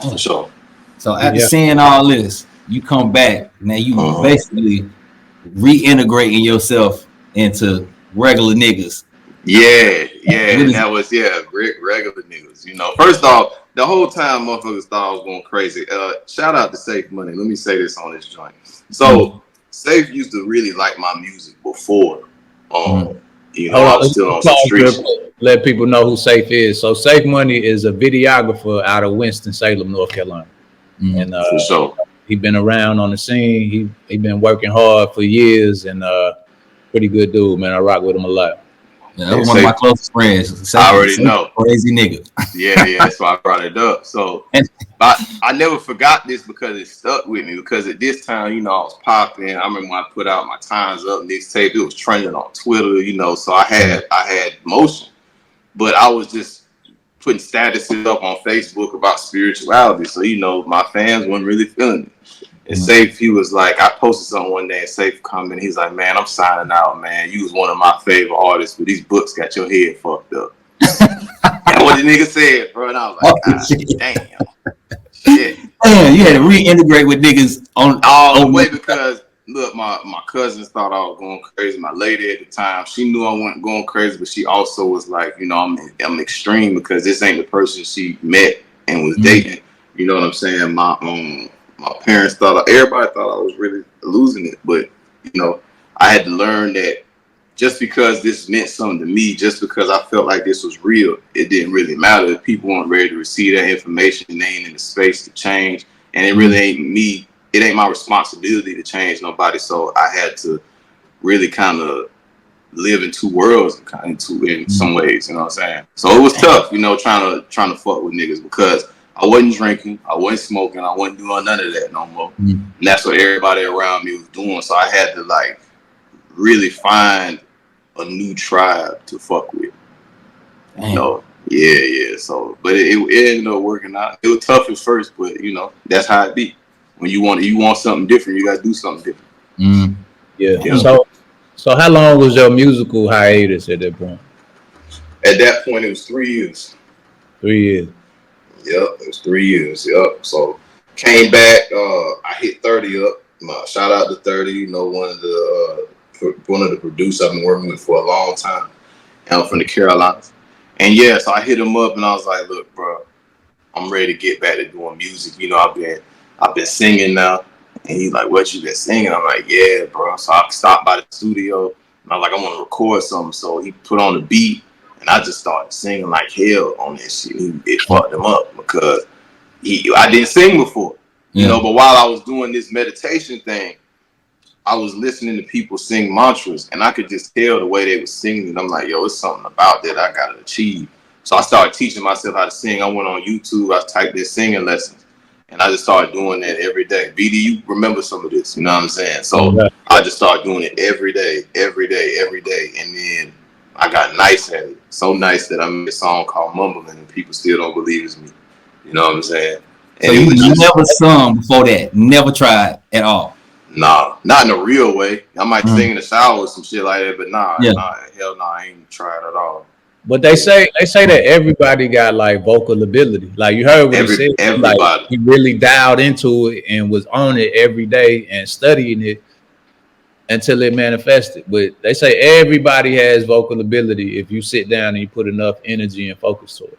C: For sure.
B: So after seeing all this, you come back. Now you basically reintegrating yourself into regular niggas.
C: Yeah. That was regular niggas. First off, the whole time motherfuckers thought I was going crazy. Shout out to Safe Money. Let me say this on this joint. So Safe used to really like my music before. I was still on some street shit.
A: Let people know who Safe is. So Safe Money is a videographer out of Winston-Salem, North Carolina. And
C: for sure.
A: He been around on the scene. He been working hard for years, and pretty good dude, man. I rock with him a lot.
B: Yeah, that was one of my closest friends.
C: I already know.
B: Crazy nigga.
C: Yeah, that's why I brought it up. So I never forgot this because it stuck with me. Because at this time, I was popping. I remember when I put out my Times Up mixtape, it was trending on Twitter, so I had motion. But I was just putting statuses up on Facebook about spirituality. So, my fans weren't really feeling it. And Safe, he was like, I posted something one day and Safe commented, he's like, man, I'm signing out, man. You was one of my favorite artists, but these books got your head fucked up. That's what the nigga said, bro. And I was like, damn. Shit.
B: Man, you had to reintegrate with niggas on
C: all the way because look, my cousins thought I was going crazy. My lady at the time, she knew I wasn't going crazy, but she also was like, I'm extreme because this ain't the person she met and was dating. You know what I'm saying? My parents everybody thought I was really losing it, but I had to learn that just because this meant something to me, just because I felt like this was real, it didn't really matter. If people weren't ready to receive that information, they ain't in the space to change, and it really ain't me. It ain't my responsibility to change nobody. So I had to really kind of live in two worlds in some ways, you know what I'm saying? So it was tough, trying to fuck with niggas because I wasn't drinking, I wasn't smoking, I wasn't doing none of that no more. And that's what everybody around me was doing. So I had to really find a new tribe to fuck with. Yeah. So, but it ended up working out. It was tough at first, but that's how it be. When you want something different, you gotta do something different.
A: Yeah. So how long was your musical hiatus at that point?
C: At that point, it was 3 years.
A: 3 years.
C: Yep, it was 3 years. Yep. So came back. I hit 30 up. Shout out to 30. One of the producers I've been working with for a long time. I'm from the Carolinas. And so I hit him up and I was like, look, bro, I'm ready to get back to doing music. I've been singing now. And he's like, what, you been singing? I'm like, yeah, bro. So I stopped by the studio and I was like, I want to record something. So he put on the beat and I just started singing like hell on that shit. It fucked him up because I didn't sing before, but while I was doing this meditation thing, I was listening to people sing mantras, and I could just tell the way they were singing it. I'm like, yo, it's something about that I gotta achieve. So I started teaching myself how to sing. I went on YouTube. I typed in singing lessons, and I just started doing that every day. BD, you remember some of this? You know what I'm saying? So I just started doing it every day, every day, every day, and then I got nice at it. So nice that I made a song called Mumbling, and people still don't believe it's me. You know what I'm saying? And
B: so you never sung before that? Never tried at all?
C: Nah, not in a real way. I might sing in the shower or some shit like that, but nah, hell no, I ain't tried at all.
A: But they say that everybody got like vocal ability. Like you heard what he said.
C: Everybody.
A: Like, he really dialed into it and was on it every day and studying it until it manifested. But they say everybody has vocal ability if you sit down and you put enough energy and focus to it.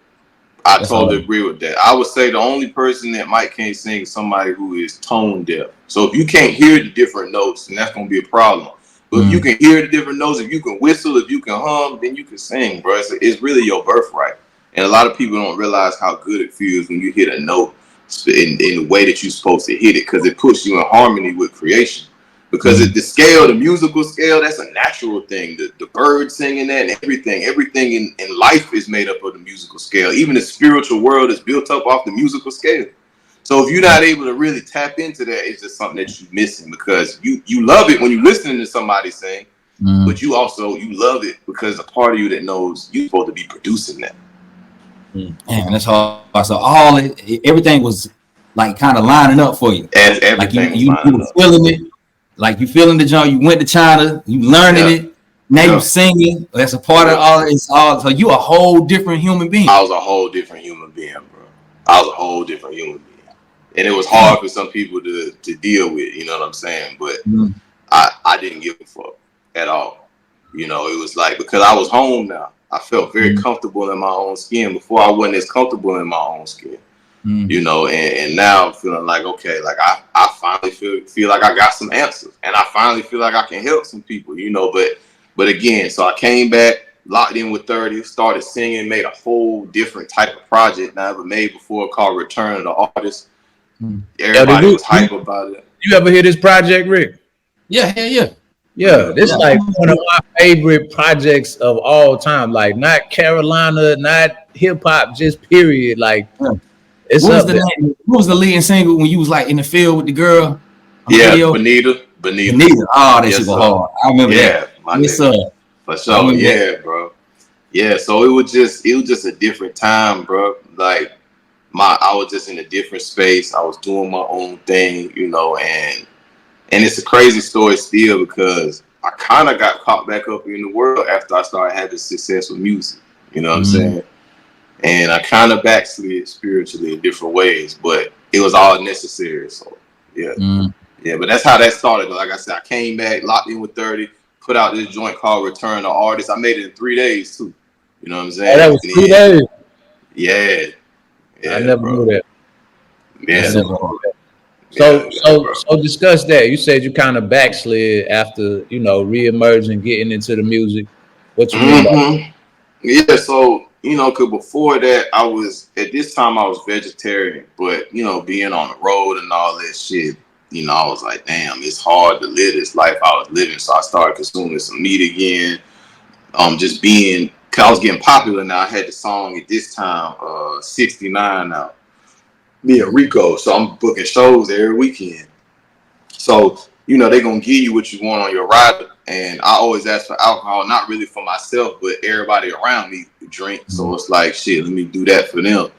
C: I totally agree with that. I would say the only person that might can't sing is somebody who is tone deaf. So if you can't hear the different notes, then that's gonna be a problem. But if you can hear the different notes, if you can whistle, if you can hum, then you can sing, bro. It's really your birthright. And a lot of people don't realize how good it feels when you hit a note in the way that you're supposed to hit it, because it puts you in harmony with creation. Because the scale, the musical scale, that's a natural thing. The bird singing that and everything in life is made up of the musical scale. Even the spiritual world is built up off the musical scale. So if you're not able to really tap into that, it's just something that you're missing, because you love it when you're listening to somebody sing, but you love it because a part of you that knows you're supposed to be producing that.
B: Man, that's hard. So everything was like kind of lining up for you.
C: As everything
B: like you were feeling it. Like you feeling the joint, you went to China, you learning it, now you singing. That's a part of all. It's all. So you a whole different human being.
C: I was a whole different human being, bro. I was a whole different human being, and it was hard for some people to deal with. You know what I'm saying? But I didn't give a fuck at all. You know, it was like, because I was home now. I felt very comfortable in my own skin. Before, I wasn't as comfortable in my own skin. You know, and now I'm feeling like, okay, like I finally feel like I got some answers, and I finally feel like I can help some people, you know. But again, so I came back, locked in with 30, started singing, made a whole different type of project I never made before called Return of the Artist. Everybody was hype about it.
A: You ever hear this project, Rick?
B: Yeah.
A: This is like one of my favorite projects of all time. Like, not Carolina, not hip hop, just period. Like. What
B: was the leading single when you was like in the field with the girl?
C: Bonita.
B: Oh, that shit was hard. I remember that.
C: Yes, sir. For sure. Yeah, bro. Yeah, so it was just a different time, bro. Like I was just in a different space. I was doing my own thing, you know, and it's a crazy story still, because I kind of got caught back up in the world after I started having success with music. You know what I'm saying? And I kind of backslid spiritually in different ways, but it was all necessary. So, yeah, but that's how that started. Like I said, I came back, locked in with 30, put out this joint called Return to Artist. I made it in 3 days, too. You know what I'm saying?
A: That was 3 days?
C: Yeah.
A: I never knew that.
C: Yeah.
A: So discuss that. You said you kind of backslid after, you know, reemerging, getting into the music. What you mean by that?
C: Yeah, so, you know, because before that, at this time I was vegetarian, but, you know, being on the road and all that shit, you know, I was like, damn, it's hard to live this life I was living. So I started consuming some meat again. Just being, because I was getting popular now. I had the song at this time, 69 out. Me and Rico. So I'm booking shows every weekend. So, you know, they're going to give you what you want on your rider. And I always ask for alcohol, not really for myself, but everybody around me drink. So it's like, shit, let me do that for them.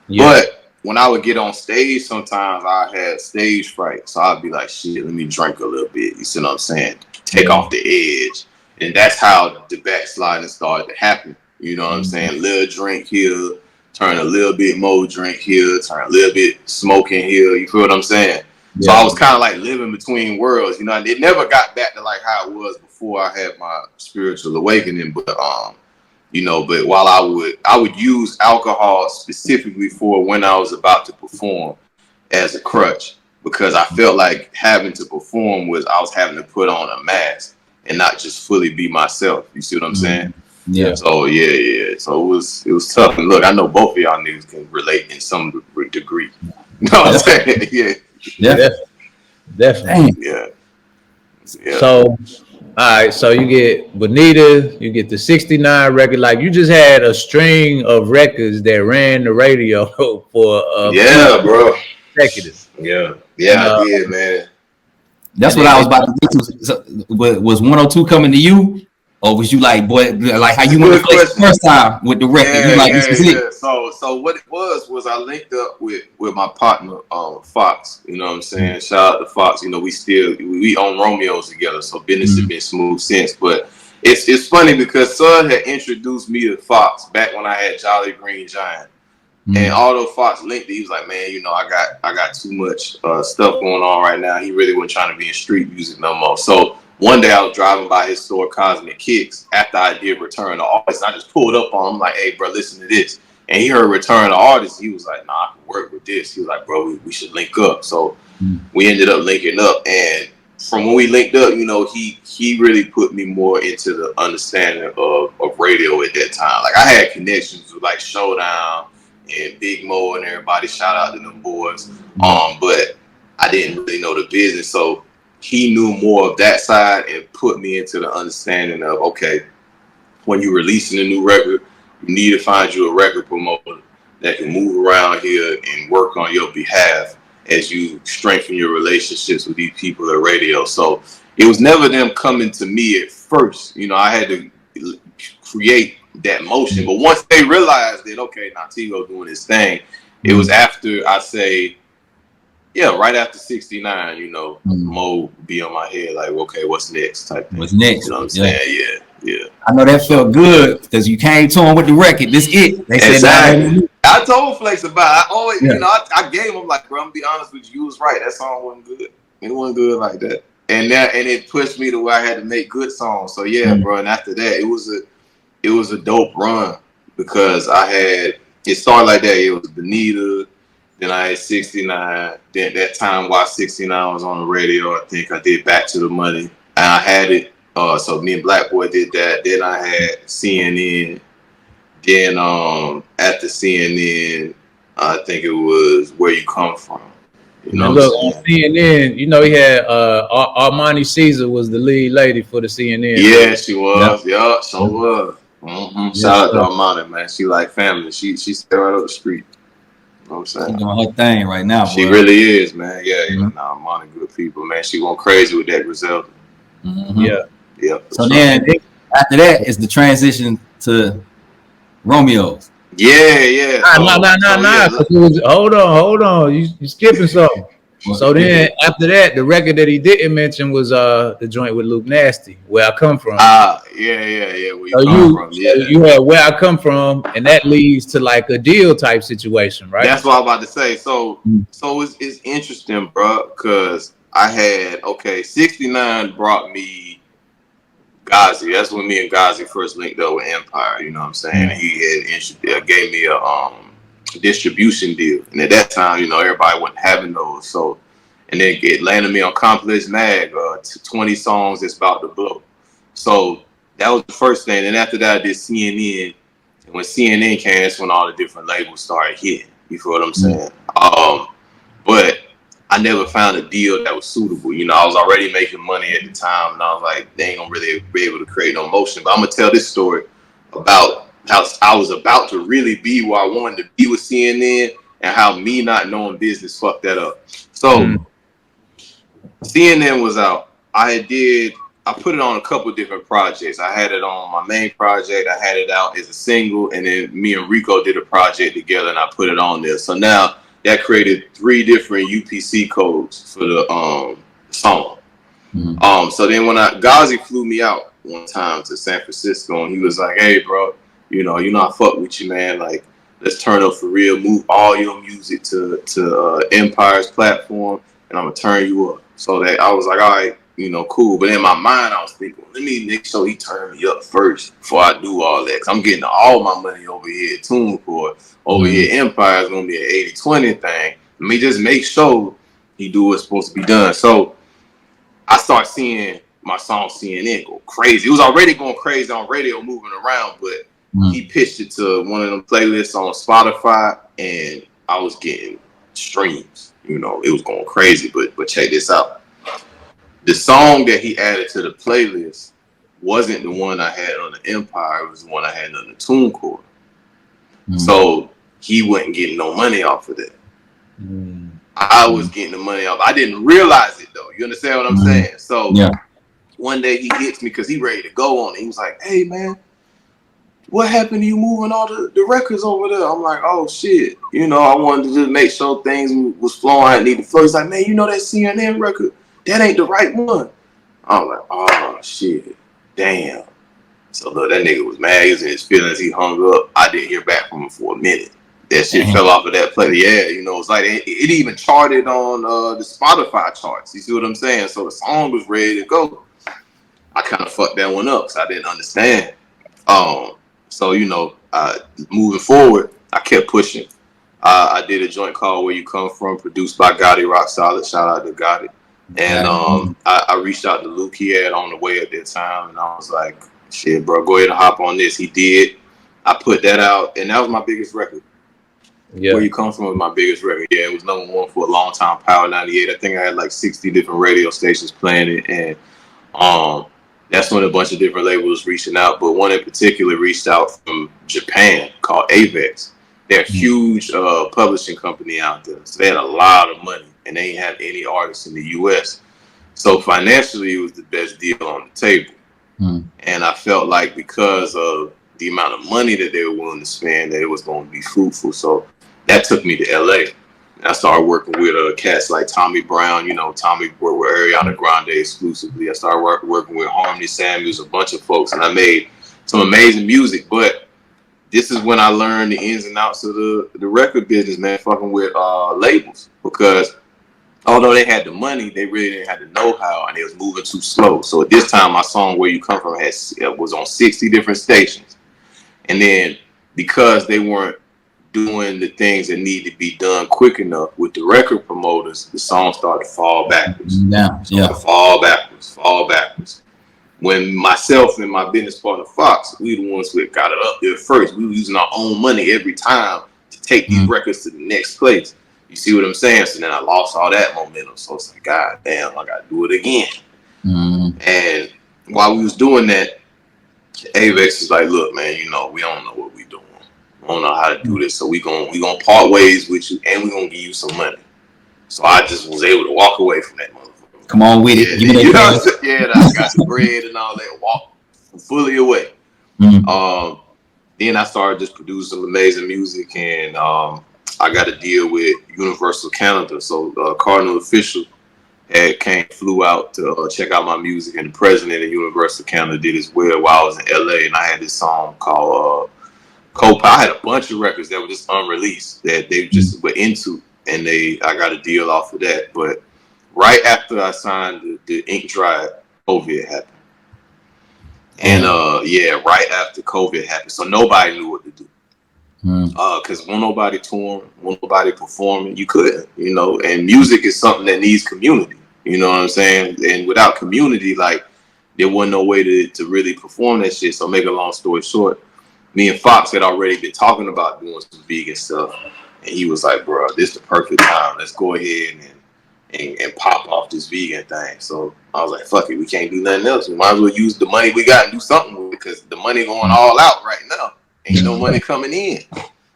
C: Yeah. But when I would get on stage, sometimes I had stage fright. So I'd be like, shit, let me drink a little bit. You see what I'm saying? Take off the edge. And that's how the backsliding started to happen. You know what I'm saying? Little drink here, turn a little bit more drink here, turn a little bit smoking here. You feel what I'm saying? So I was kind of like living between worlds, you know. It never got back to like how it was before I had my spiritual awakening, but you know. But while I would use alcohol specifically for when I was about to perform as a crutch, because I felt like having to perform I was having to put on a mask and not just fully be myself. You see what I'm saying?
B: Yeah.
C: So yeah. So it was tough. And look, I know both of y'all niggas can relate in some degree. You know what I'm saying? Yeah.
A: Definitely.
C: Yeah. Yeah.
A: So, all right. So you get Bonita, you get the '69 record. Like you just had a string of records that ran the radio for a few
C: Yeah, bro.
A: consecutive.
C: Yeah.
A: And
C: Yeah, I did, man.
B: That's what I was about to get to. So, was 102 coming to you, or was you like, boy, like how you went to place the first time with the record? You like, this is it.
C: Yeah. So what it was I linked up with my partner, Fox. You know what I'm saying? Shout out to Fox. You know, we own Romeo's together, so business has been smooth since. But it's funny because Son had introduced me to Fox back when I had Jolly Green Giant. And although Fox linked it, he was like, man, you know, I got too much stuff going on right now. He really wasn't trying to be in street music no more. So one day I was driving by his store, Cosmic Kicks, after I did Return to Artist. I just pulled up on him like, hey, bro, listen to this. And he heard Return to Artist. He was like, nah, I can work with this. He was like, bro, we should link up. So we ended up linking up. And from when we linked up, you know, he really put me more into the understanding of radio at that time. Like I had connections with like Showdown and Big Mo and everybody, shout out to them boys. But I didn't really know the business. So he knew more of that side and put me into the understanding of, okay, when you're releasing a new record, you need to find you a record promoter that can move around here and work on your behalf as you strengthen your relationships with these people at radio. So it was never them coming to me at first. You know, I had to create that motion. But once they realized that, okay, now Tigo doing his thing, it was after, I say, yeah, right after 69, you know, Mo be on my head like, okay, what's next type thing.
B: What's next?
C: You know what I'm saying? Yeah.
B: I know that felt good because you came to him with the record. This it. They said,
C: exactly. I told Flex about it. I always, you know, I gave him like, bro, I'm gonna be honest with you, you was right. That song wasn't good. It wasn't good like that. And it pushed me to where I had to make good songs. So yeah, bro. And after that, it was a dope run because it started like that. It was Bonita, then I had 69. Then that time while 69 was on the radio, I think I did Back to the Money. And I had it. So me and Black Boy did that. Then I had CNN. Then after CNN, I think it was Where You Come From. You know,
A: look on CNN. You know, he had Armani Caesar was the lead lady for the CNN.
C: Yeah, she was. Yeah, so was. Shout out to Armani, man. She like family. She stay right up the street. You know what I'm saying?
B: She's doing her thing right now.
C: She really is, man. Yeah. Nah, Armani good people, man. She went crazy with that Griselda. Yeah.
B: So then after that is the transition to Romeo's.
C: Yeah.
A: Hold on. You skipping something. So then after that, the record that he didn't mention was the joint with Luke Nasty, Where I Come From.
C: Yeah. Where you come from? Yeah.
A: So you had Where I Come From, and that leads to like a deal type situation, right?
C: That's what I'm about to say. So it's interesting, bro, because I had 69 brought me Ghazi. That's when me and Ghazi first linked up with Empire. You know what I'm saying? He had gave me a distribution deal, and at that time, you know, everybody wasn't having those. So, and then it landed me on Complex Mag, 20 songs that's about to blow. So that was the first thing. And after that, I did CNN. And when CNN came, that's when all the different labels started hitting. You feel what I'm saying? But I never found a deal that was suitable. You know, I was already making money at the time, and I was like, they ain't gonna really be able to create no motion. But I'm gonna tell this story about how I was about to really be where I wanted to be with CNN, and how me not knowing business fucked that up. So CNN was out. I put it on a couple different projects. I had it on my main project. I had it out as a single, and then me and Rico did a project together, and I put it on there. So now that created 3 different UPC codes for the song. So then when Ghazi flew me out one time to San Francisco, and he was like, "Hey, bro, you know I fuck with you, man. Like, let's turn up for real. Move all your music to Empire's platform, and I'm gonna turn you up." So that I was like, all right, you know, cool. But in my mind, I was thinking, let me make sure he turn me up first before I do all that. Cause I'm getting all my money over here at TuneCore. Over here, Empire is gonna be an 80-20 thing. Let me just make sure he do what's supposed to be done. So I start seeing my song CNN go crazy. It was already going crazy on radio, moving around, but he pitched it to one of them playlists on Spotify, and I was getting streams. You know, it was going crazy. But check this out. The song that he added to the playlist wasn't the one I had on the Empire. It was the one I had on the TuneCore. So he wasn't getting no money off of that. I was getting the money off. I didn't realize it though. You understand what I'm saying? So one day he hits me because he ready to go on it. He was like, "Hey man, what happened to you moving all the records over there?" I'm like, "Oh shit, you know, I wanted to just make sure things was flowing. I need to flow." He's like, "Man, you know that CNN record? That ain't the right one." I'm like, "Oh shit, damn." So look, that nigga was mad. He was in his feelings. He hung up. I didn't hear back from him for a minute. That shit fell off of that play. Yeah, you know, it's like it even charted on the Spotify charts. You see what I'm saying? So the song was ready to go. I kind of fucked that one up because I didn't understand. So you know, moving forward, I kept pushing. I did a joint called "Where You Come From," produced by Gotti Rock Solid. Shout out to Gotti. And I reached out to Luke. He had on the way at that time, and I was like, "Shit, bro, go ahead and hop on this." He did. I put that out, and that was my biggest record. Yeah. Where You Come From was my biggest record. Yeah, it was #1 for a long time. Power 98. I think I had like 60 different radio stations playing it, and that's when a bunch of different labels reaching out. But one in particular reached out from Japan called Avex. They're a huge publishing company out there, so they had a lot of money, and they ain't have any artists in the U.S. So financially, it was the best deal on the table. And I felt like because of the amount of money that they were willing to spend, that it was going to be fruitful. So that took me to LA. And I started working with cats like Tommy Brown. You know, Tommy worked with Ariana Grande exclusively. I started working with Harmony Samuels, a bunch of folks, and I made some amazing music. But this is when I learned the ins and outs of the record business, man, fucking with labels. Because although they had the money, they really didn't have the know-how, and it was moving too slow. So at this time, my song "Where You Come From" was on 60 different stations. And then because they weren't doing the things that need to be done quick enough with the record promoters, the song started to fall backwards. Fall backwards. When myself and my business partner Fox, we the ones who got it up there first. We were using our own money every time to take these records to the next place. You see what I'm saying? So then I lost all that momentum. So it's like, God damn, I got to do it again. And while we was doing that, Avex is like, "Look, man, you know, we don't know what we doing. We don't know how to do this. So we gonna part ways with you, and we gonna give you some money." So I just was able to walk away from that motherfucker.
B: Come on with it.
C: You know, I got the bread and all that, walk fully away. Then I started just producing some amazing music, and I got a deal with Universal Canada. So Cardinal Official flew out to check out my music, and the president of Universal Canada did as well while I was in LA. And I had this song called Copa. I had a bunch of records that were just unreleased that they just were into, and I got a deal off of that. But right after I signed the ink drive, COVID happened. And right after COVID happened, so nobody knew what to do. Because when nobody touring, when nobody performing, you couldn't, you know. And music is something that needs community. You know what I'm saying? And without community, like, there wasn't no way to really perform that shit. So make a long story short, me and Fox had already been talking about doing some vegan stuff, and he was like, "Bro, this is the perfect time. Let's go ahead and pop off this vegan thing." So I was like, "Fuck it, we can't do nothing else. We might as well use the money we got and do something with it, because the money going all out right now. Ain't no money coming in."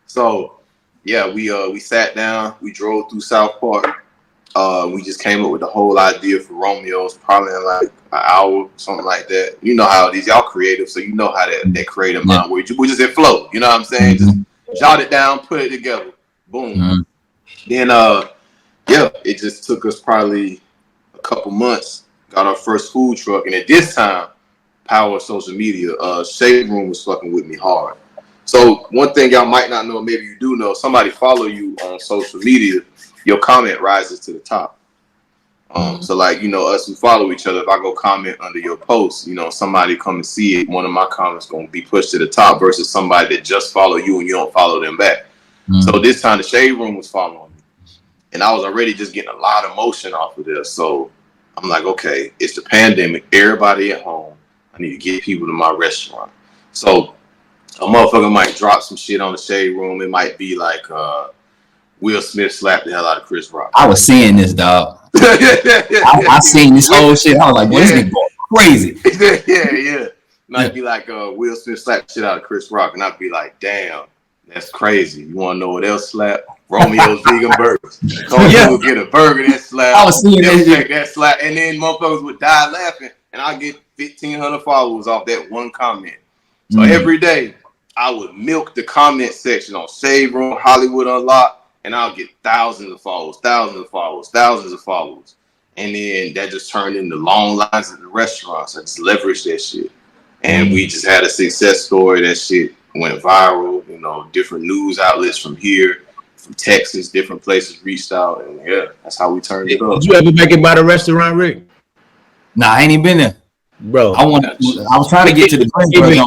C: So yeah, we sat down, we drove through South Park. We just came up with the whole idea for Romeo's, probably in like an hour, something like that. You know how it is, y'all creative, so you know how that creative mind works. We just hit flow, you know what I'm saying? Just jot it down, put it together, boom. Then it just took us probably a couple months, got our first food truck, and at this time, power of social media, Shade Room was fucking with me hard. So one thing y'all might not know, maybe you do know, somebody follow you on social media, your comment rises to the top. So like, you know, us who follow each other, if I go comment under your post, you know, somebody come and see it, one of my comments going to be pushed to the top versus somebody that just follow you and you don't follow them back. So this time the Shade Room was following me, and I was already just getting a lot of motion off of this. So I'm like, okay, it's the pandemic, everybody at home, I need to get people to my restaurant. So a motherfucker might drop some shit on the Shade Room. It might be like, Will Smith slapped the hell out of Chris Rock.
B: I was seeing this, dog. I seen this whole shit. I was like, boy, this nigga going crazy.
C: Yeah. Might be like Will Smith slapped shit out of Chris Rock, and I'd be like, damn, that's crazy. You want to know what else slapped? Romeo's Vegan Burgers. So you would get a burger that slap.
B: I was seeing
C: that slap, and then motherfuckers would die laughing, and I get 1,500 followers off that one comment. So every day, I would milk the comment section on Shade Room, Hollywood Unlocked, and I'll get thousands of followers. And then that just turned into long lines at the restaurants. I just leveraged that shit. And we just had a success story. That shit went viral. You know, different news outlets from here, from Texas, different places reached out. And yeah, that's how we turned it up.
A: Did you ever make it by the restaurant, Rick?
B: Nah, I ain't even been there.
A: Bro,
B: I was trying to get to the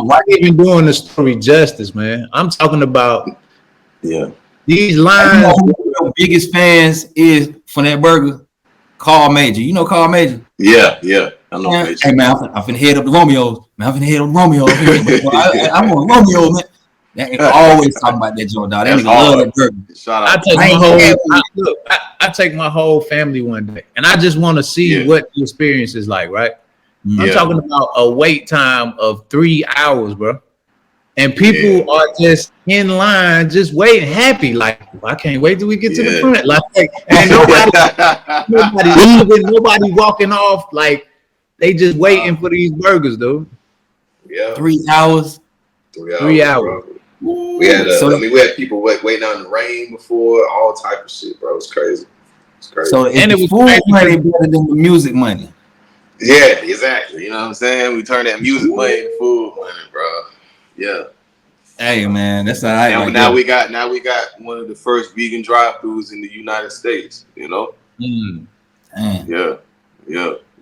A: not even doing the story justice, man. I'm talking about these lines.
B: You know who the biggest fans is for that burger? Carl Major. You know Carl Major?
C: Yeah. I know Major.
B: Hey man, I'm finna head up to Romeo's. Man, I'm finna head up to Romeo's. I'm on Romeo, man. They always talking about that joint, dog. That nigga love that burger.
C: Shout out.
A: I take my whole family one day, and I just want to see what the experience is like, right? I'm talking about a wait time of 3 hours, bro. And people are just in line, just waiting, happy. Like, I can't wait till we get to the front. Like, and nobody leaving, nobody walking off. Like, they just waiting for these burgers, dude.
C: Yeah.
B: 3 hours.
A: 3 hours.
C: We had, we had people waiting out in the rain before, all type of shit, bro. It's crazy.
B: So, and it was food money better than the music money.
C: Yeah, exactly. You know what I'm saying? We turn that music money into food money, bro. Yeah.
B: Hey man, that's all right.
C: Now we got one of the first vegan drive-thrus in the United States. You know. Yeah.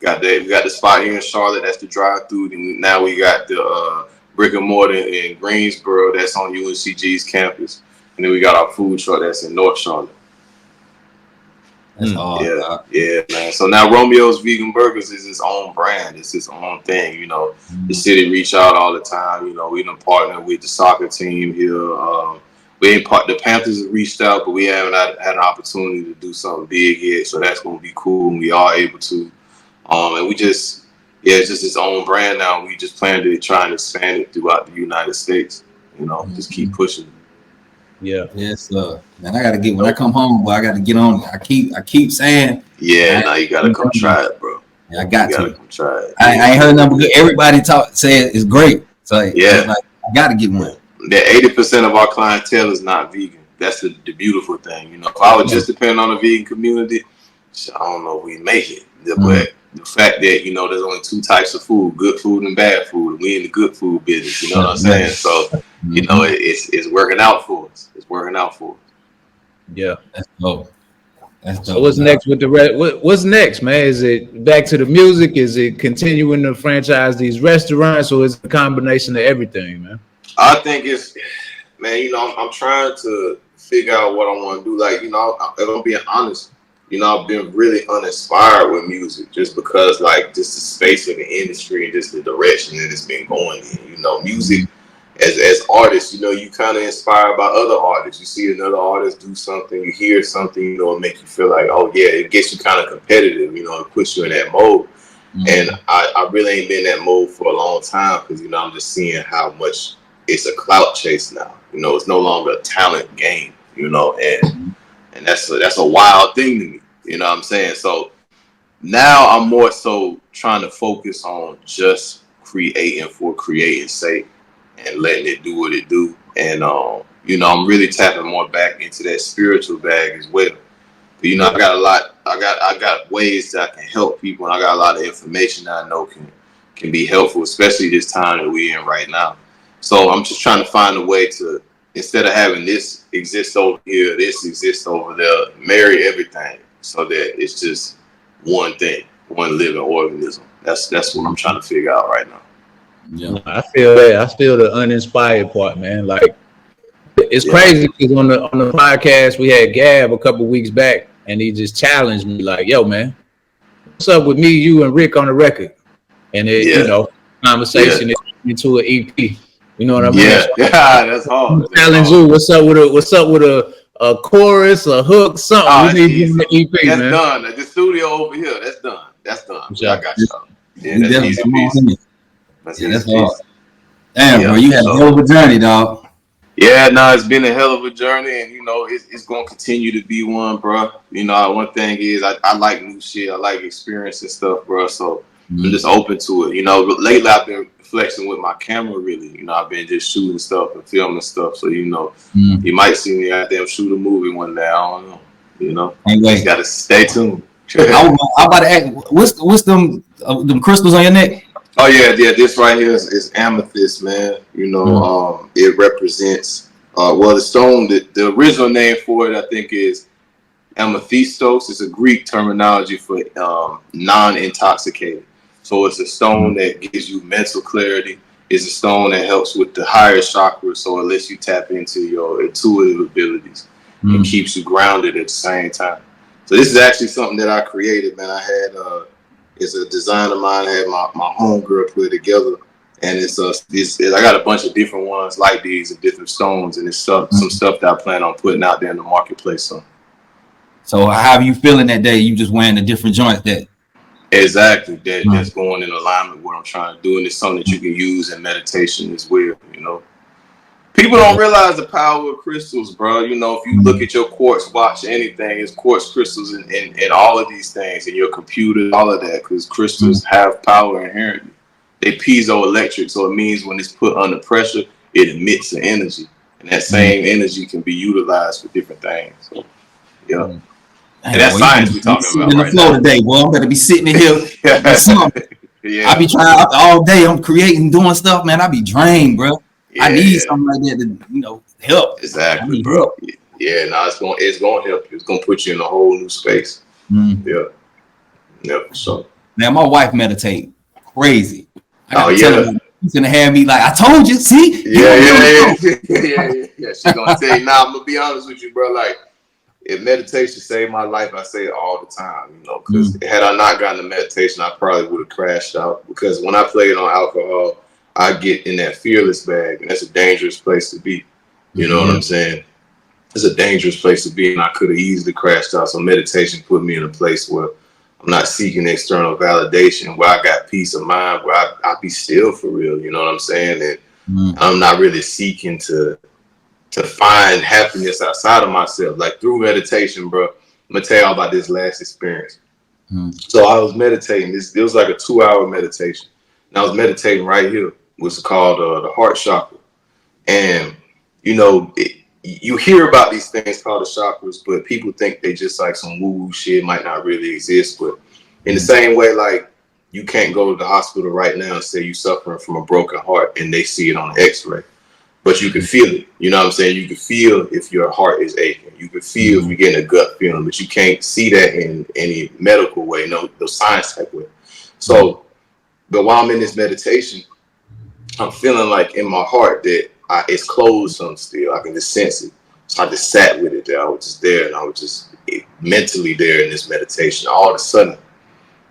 C: Got that. We got the spot here in Charlotte. That's the drive-thru. And now we got the brick and mortar in Greensboro. That's on UNCG's campus. And then we got our food truck that's in North Charlotte.
B: That's
C: yeah, man. So now Romeo's Vegan Burgers is its own brand. It's its own thing. You know, the city reach out all the time. You know, we done partner with the soccer team here. The Panthers have reached out, but we haven't had an opportunity to do something big yet. So that's gonna be cool, and we are able to. And we just, it's just its own brand now. We just plan to try and expand it throughout the United States. You know, just keep pushing.
A: Yeah.
B: Yes, man. I gotta get when I come home, boy. I gotta get on it. I keep saying.
C: Yeah, now you gotta come try it, bro.
B: Yeah, I got to
C: come try it.
B: I ain't heard nothing good. Everybody say it's great. So I gotta get one.
C: That 80% of our clientele is not vegan. That's the beautiful thing. You know, if I would just depend on the vegan community, I don't know if we make it. But the fact that, you know, there's only two types of food, good food and bad food. We in the good food business, you know what I'm saying? So, you know, it's working out for us. It's working out for us.
A: Yeah.
B: That's dope.
A: So what's next with the what's next, man? Is it back to the music? Is it continuing to franchise these restaurants, or is it a combination of everything, man?
C: I think it's, man, you know, I'm trying to figure out what I want to do. Like, you know, if I'm being honest, you know, I've been really uninspired with music just because, like, just the space of the industry and just the direction that it's been going in. You know, music as artists, you know, you kind of inspired by other artists. You see another artist do something, you hear something, you know, it makes you feel like, oh yeah, it gets you kind of competitive, you know, it puts you in that mode. And I really ain't been in that mode for a long time because, you know, I'm just seeing how much it's a clout chase now. You know, it's no longer a talent game, you know, and that's a wild thing to me. You know what I'm saying? So now I'm more so trying to focus on just creating for creating's sake and letting it do what it do. And you know, I'm really tapping more back into that spiritual bag as well. But, you know, I got ways that I can help people, and I got a lot of information that I know can be helpful, especially this time that we're in right now. So I'm just trying to find a way to, instead of having this exist over here, this exists over there, marry everything so that it's just one thing, one living organism. That's what I'm trying to figure out right now.
A: Yeah, I feel that. I feel the uninspired part, man. Like, it's crazy because on the podcast we had Gab a couple weeks back, and he just challenged me like, "Yo, man, what's up with me, you, and Rick on the record?" And it, you know, conversation into an EP. You know what I mean?
C: Yeah, that's hard.
A: Challenge you. What's up with a a chorus, a hook, something. We need to EP,
C: that's
A: man.
C: done. The studio over here, that's done. That's done.
A: Sure.
C: I got y'all. Yeah, that's easy piece.
B: That's hard. Damn, bro, you had a hell of a journey, dog.
C: Yeah, no, it's been a hell of a journey, and it's gonna continue to be one, bro. One thing is I like new shit. I like experiencing stuff, bro. So I'm just open to it. Lately I've been flexing with my camera, really. I've been just shooting stuff and filming stuff. So you might see me out there shoot a movie one day. I don't know.
B: Anyway,
C: just gotta stay tuned.
B: I'm about to ask, what's them crystals on your neck?
C: Oh yeah. This right here is amethyst, man. It represents the stone. The original name for it, I think, is amethystos. It's a Greek terminology for non-intoxicated. So it's a stone that gives you mental clarity. It's a stone that helps with the higher chakras, so it lets you tap into your intuitive abilities and keeps you grounded at the same time. So this is actually something that I created, man. I had it's a design of mine. I had my homegirl put it together, and I got a bunch of different ones like these and different stones, and it's some stuff that I plan on putting out there in the marketplace. So
B: how are you feeling that day? You just wearing the different joints that?
C: Exactly. That's going in alignment with what I'm trying to do, and it's something that you can use in meditation as well. People don't realize the power of crystals, bro. If you look at your quartz watch, anything, it's quartz crystals and all of these things, in your computer, all of that, because crystals have power inherently. They piezoelectric, so it means when it's put under pressure, it emits an energy, and that same energy can be utilized for different things. So, yeah. And that's science we're talking about
B: in the flow
C: now.
B: Today, boy. I'm gonna be sitting in here.
C: Yeah.
B: I be trying all day. I'm creating, doing stuff, man. I be drained, bro. Yeah. I need something like that to, help.
C: Exactly, bro. Help. Yeah, it's gonna help you. It's gonna put you in a whole new space. Yeah, so.
B: Now my wife meditate crazy. I gotta
C: tell
B: her, she's gonna have me like, I told you. See?
C: Yeah. She's gonna tell you. Now I'm gonna be honest with you, bro. Like, if meditation saved my life, I say it all the time. Because had I not gotten to meditation, I probably would have crashed out. Because when I played on alcohol, I get in that fearless bag, and that's a dangerous place to be. You know what I'm saying? It's a dangerous place to be, and I could have easily crashed out. So meditation put me in a place where I'm not seeking external validation, where I got peace of mind, where I be still for real. You know what I'm saying? And I'm not really seeking to find happiness outside of myself. Like through meditation, bro. I'm gonna tell y'all about this last experience. So I was meditating. It was like a 2-hour meditation. And I was meditating right here. What's called the heart chakra. And you hear about these things called the chakras, but people think they just like some woo-woo shit, might not really exist. But in the same way, like you can't go to the hospital right now and say you're suffering from a broken heart and they see it on the x-ray. But you can feel it. You know what I'm saying? You can feel if your heart is aching. You can feel if you're getting a gut feeling, but you can't see that in any medical way, no science type way. So, but while I'm in this meditation, I'm feeling like in my heart that it's closed some still. I can just sense it. So I just sat with it there. I was just there, and I was just mentally there in this meditation. All of a sudden,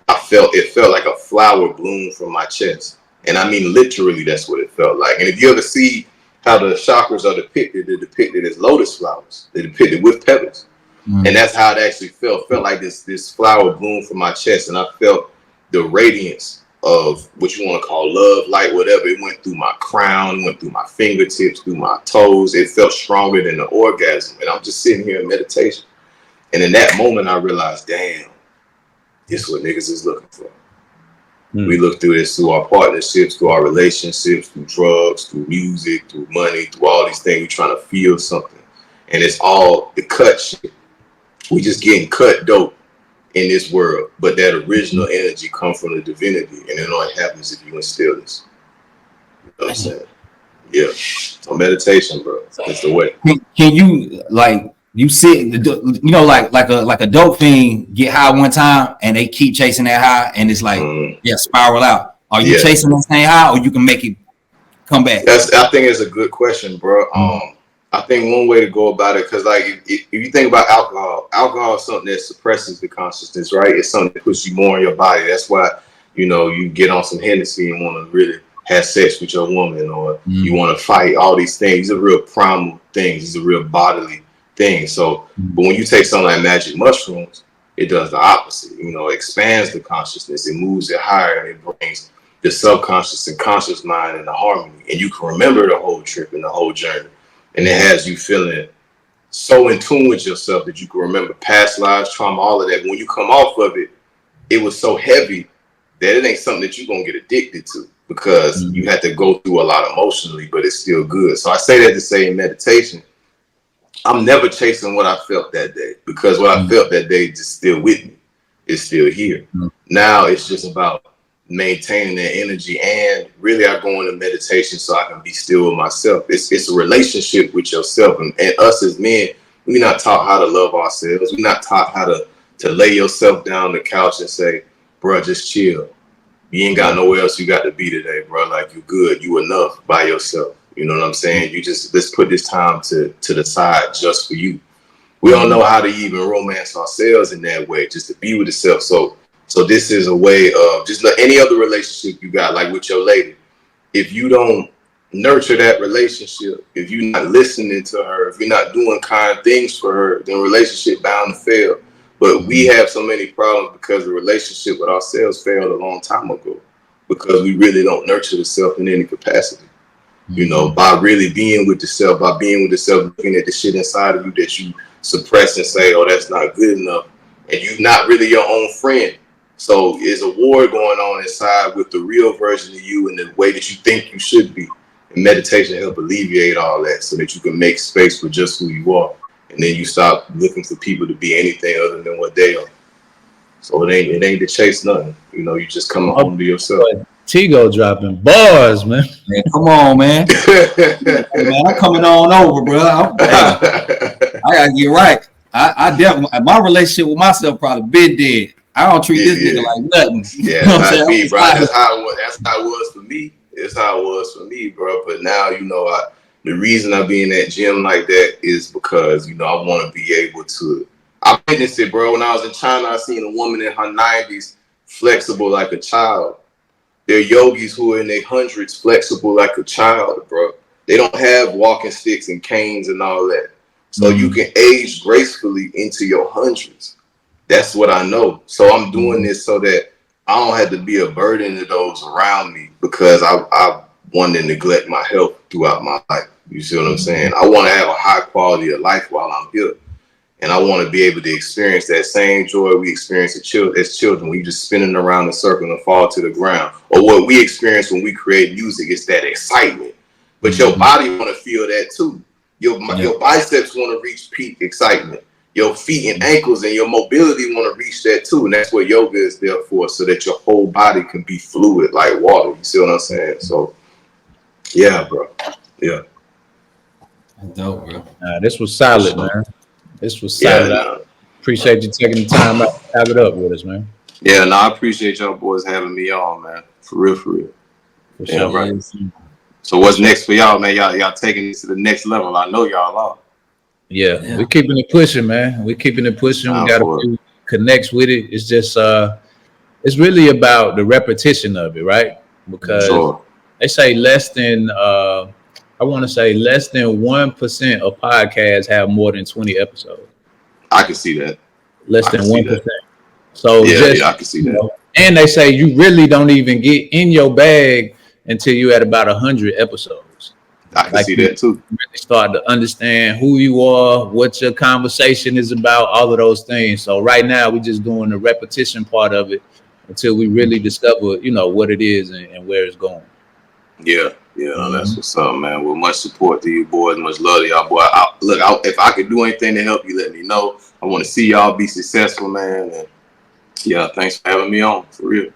C: it felt like a flower bloomed from my chest. And I mean, literally, that's what it felt like. And if you ever see how the chakras are depicted, they're depicted as lotus flowers. They're depicted with petals. And that's how it actually felt. It felt like this flower bloomed from my chest, and I felt the radiance of what you want to call love, light, whatever. It went through my crown, went through my fingertips, through my toes. It felt stronger than the orgasm. And I'm just sitting here in meditation. And in that moment, I realized, damn, this is what niggas is looking for. We look through this through our partnerships, through our relationships, through drugs, through music, through money, through all these things. We're trying to feel something. And it's all the cut shit. We just getting cut dope in this world. But that original energy comes from the divinity. And it only happens if you instill this. You know what I'm saying? Yeah. So meditation, bro. That's the way.
B: Can you, like, you sit, like a dope fiend get high one time and they keep chasing that high and it's like, spiral out. Are you chasing that same high, or you can make it come back?
C: I think it's a good question, bro. I think one way to go about it, because like if you think about alcohol is something that suppresses the consciousness, right? It's something that puts you more in your body. That's why, you get on some Hennessy and want to really have sex with your woman, or you want to fight. All these things, these are real primal things. These are real bodily thing. So, but when you take something like magic mushrooms, it does the opposite. You know, it expands the consciousness, it moves it higher, and it brings the subconscious and conscious mind into harmony. And you can remember the whole trip and the whole journey. And it has you feeling so in tune with yourself that you can remember past lives, trauma, all of that. When you come off of it, it was so heavy that it ain't something that you're gonna get addicted to, because you had to go through a lot emotionally, but it's still good. So I say that to say in meditation, I'm never chasing what I felt that day, because what I felt that day is just still with me. It's still here. Now it's just about maintaining that energy, and really I go into meditation so I can be still with myself. It's a relationship with yourself, and us as men, we're not taught how to love ourselves. We're not taught how to lay yourself down on the couch and say, bro, just chill. You ain't got nowhere else you got to be today, bro. Like, you good, you enough by yourself. You know what I'm saying? You just, let's put this time to the side just for you. We don't know how to even romance ourselves in that way, just to be with yourself. So this is a way of just like any other relationship you got, like with your lady. If you don't nurture that relationship, if you're not listening to her, if you're not doing kind things for her, then relationship bound to fail. But we have so many problems because the relationship with ourselves failed a long time ago, because we really don't nurture the self in any capacity. You know, by really being with the self, by being with the self, looking at the shit inside of you that you suppress and say, oh, that's not good enough. And you're not really your own friend. So there's a war going on inside with the real version of you and the way that you think you should be. And meditation help alleviate all that so that you can make space for just who you are. And then you stop looking for people to be anything other than what they are. So it ain't to chase nothing. You know, you just come home to yourself.
A: Tigo dropping bars, man.
B: Man, come on, man. Hey, man, I'm coming on over, bro. I gotta get right. I definitely, my relationship with myself probably been dead. I don't treat this nigga like nothing.
C: Yeah,
B: you know what I'm
C: me, bro. That's how it was for me. It's how it was for me, bro. But now, you know, the reason I be in that gym like that is because, you know, I want to be able to. I witnessed it, bro. When I was in China, I seen a woman in her 90s flexible like a child. There are yogis who are in their hundreds flexible like a child, bro. They don't have walking sticks and canes and all that. So you can age gracefully into your hundreds. That's what I know. So I'm doing this so that I don't have to be a burden to those around me, because I want to neglect my health throughout my life. You see what I'm saying? I want to have a high quality of life while I'm here. And I want to be able to experience that same joy we experience as children, when you just spinning around the circle and fall to the ground. Or what we experience when we create music is that excitement. But your body want to feel that too. Your biceps want to reach peak excitement. Your feet and ankles and your mobility want to reach that too. And that's what yoga is there for, so that your whole body can be fluid like water. You see what I'm saying? So, yeah, bro. Yeah.
B: Dope, bro.
A: This was solid, man. This was solid.
C: Yeah,
A: Appreciate you taking the time out to have it up with us, man.
C: Yeah, no, I appreciate y'all boys having me on, man. For real, for real.
A: For sure.
C: Right. So what's next for y'all, man? Y'all taking this to the next level. I know y'all are.
A: Yeah, we're keeping it pushing, man. We're keeping it pushing. We got a few connects with it. It's just it's really about the repetition of it, right? Because they say less than I want to say less than 1% of podcasts have more than 20 episodes.
C: I can see that.
A: Less than 1%. So
C: yeah, I can see that.
A: You know, and they say you really don't even get in your bag until you at about 100 episodes.
C: I can see that too.
A: You really start to understand who you are, what your conversation is about, all of those things. So right now we're just doing the repetition part of it until we really discover, you know, what it is and where it's going.
C: Yeah, that's what's up, man. Well, much support to you boys, much love to y'all, boy. If I could do anything to help you, let me know. I want to see y'all be successful, man. And yeah, thanks for having me on, for real.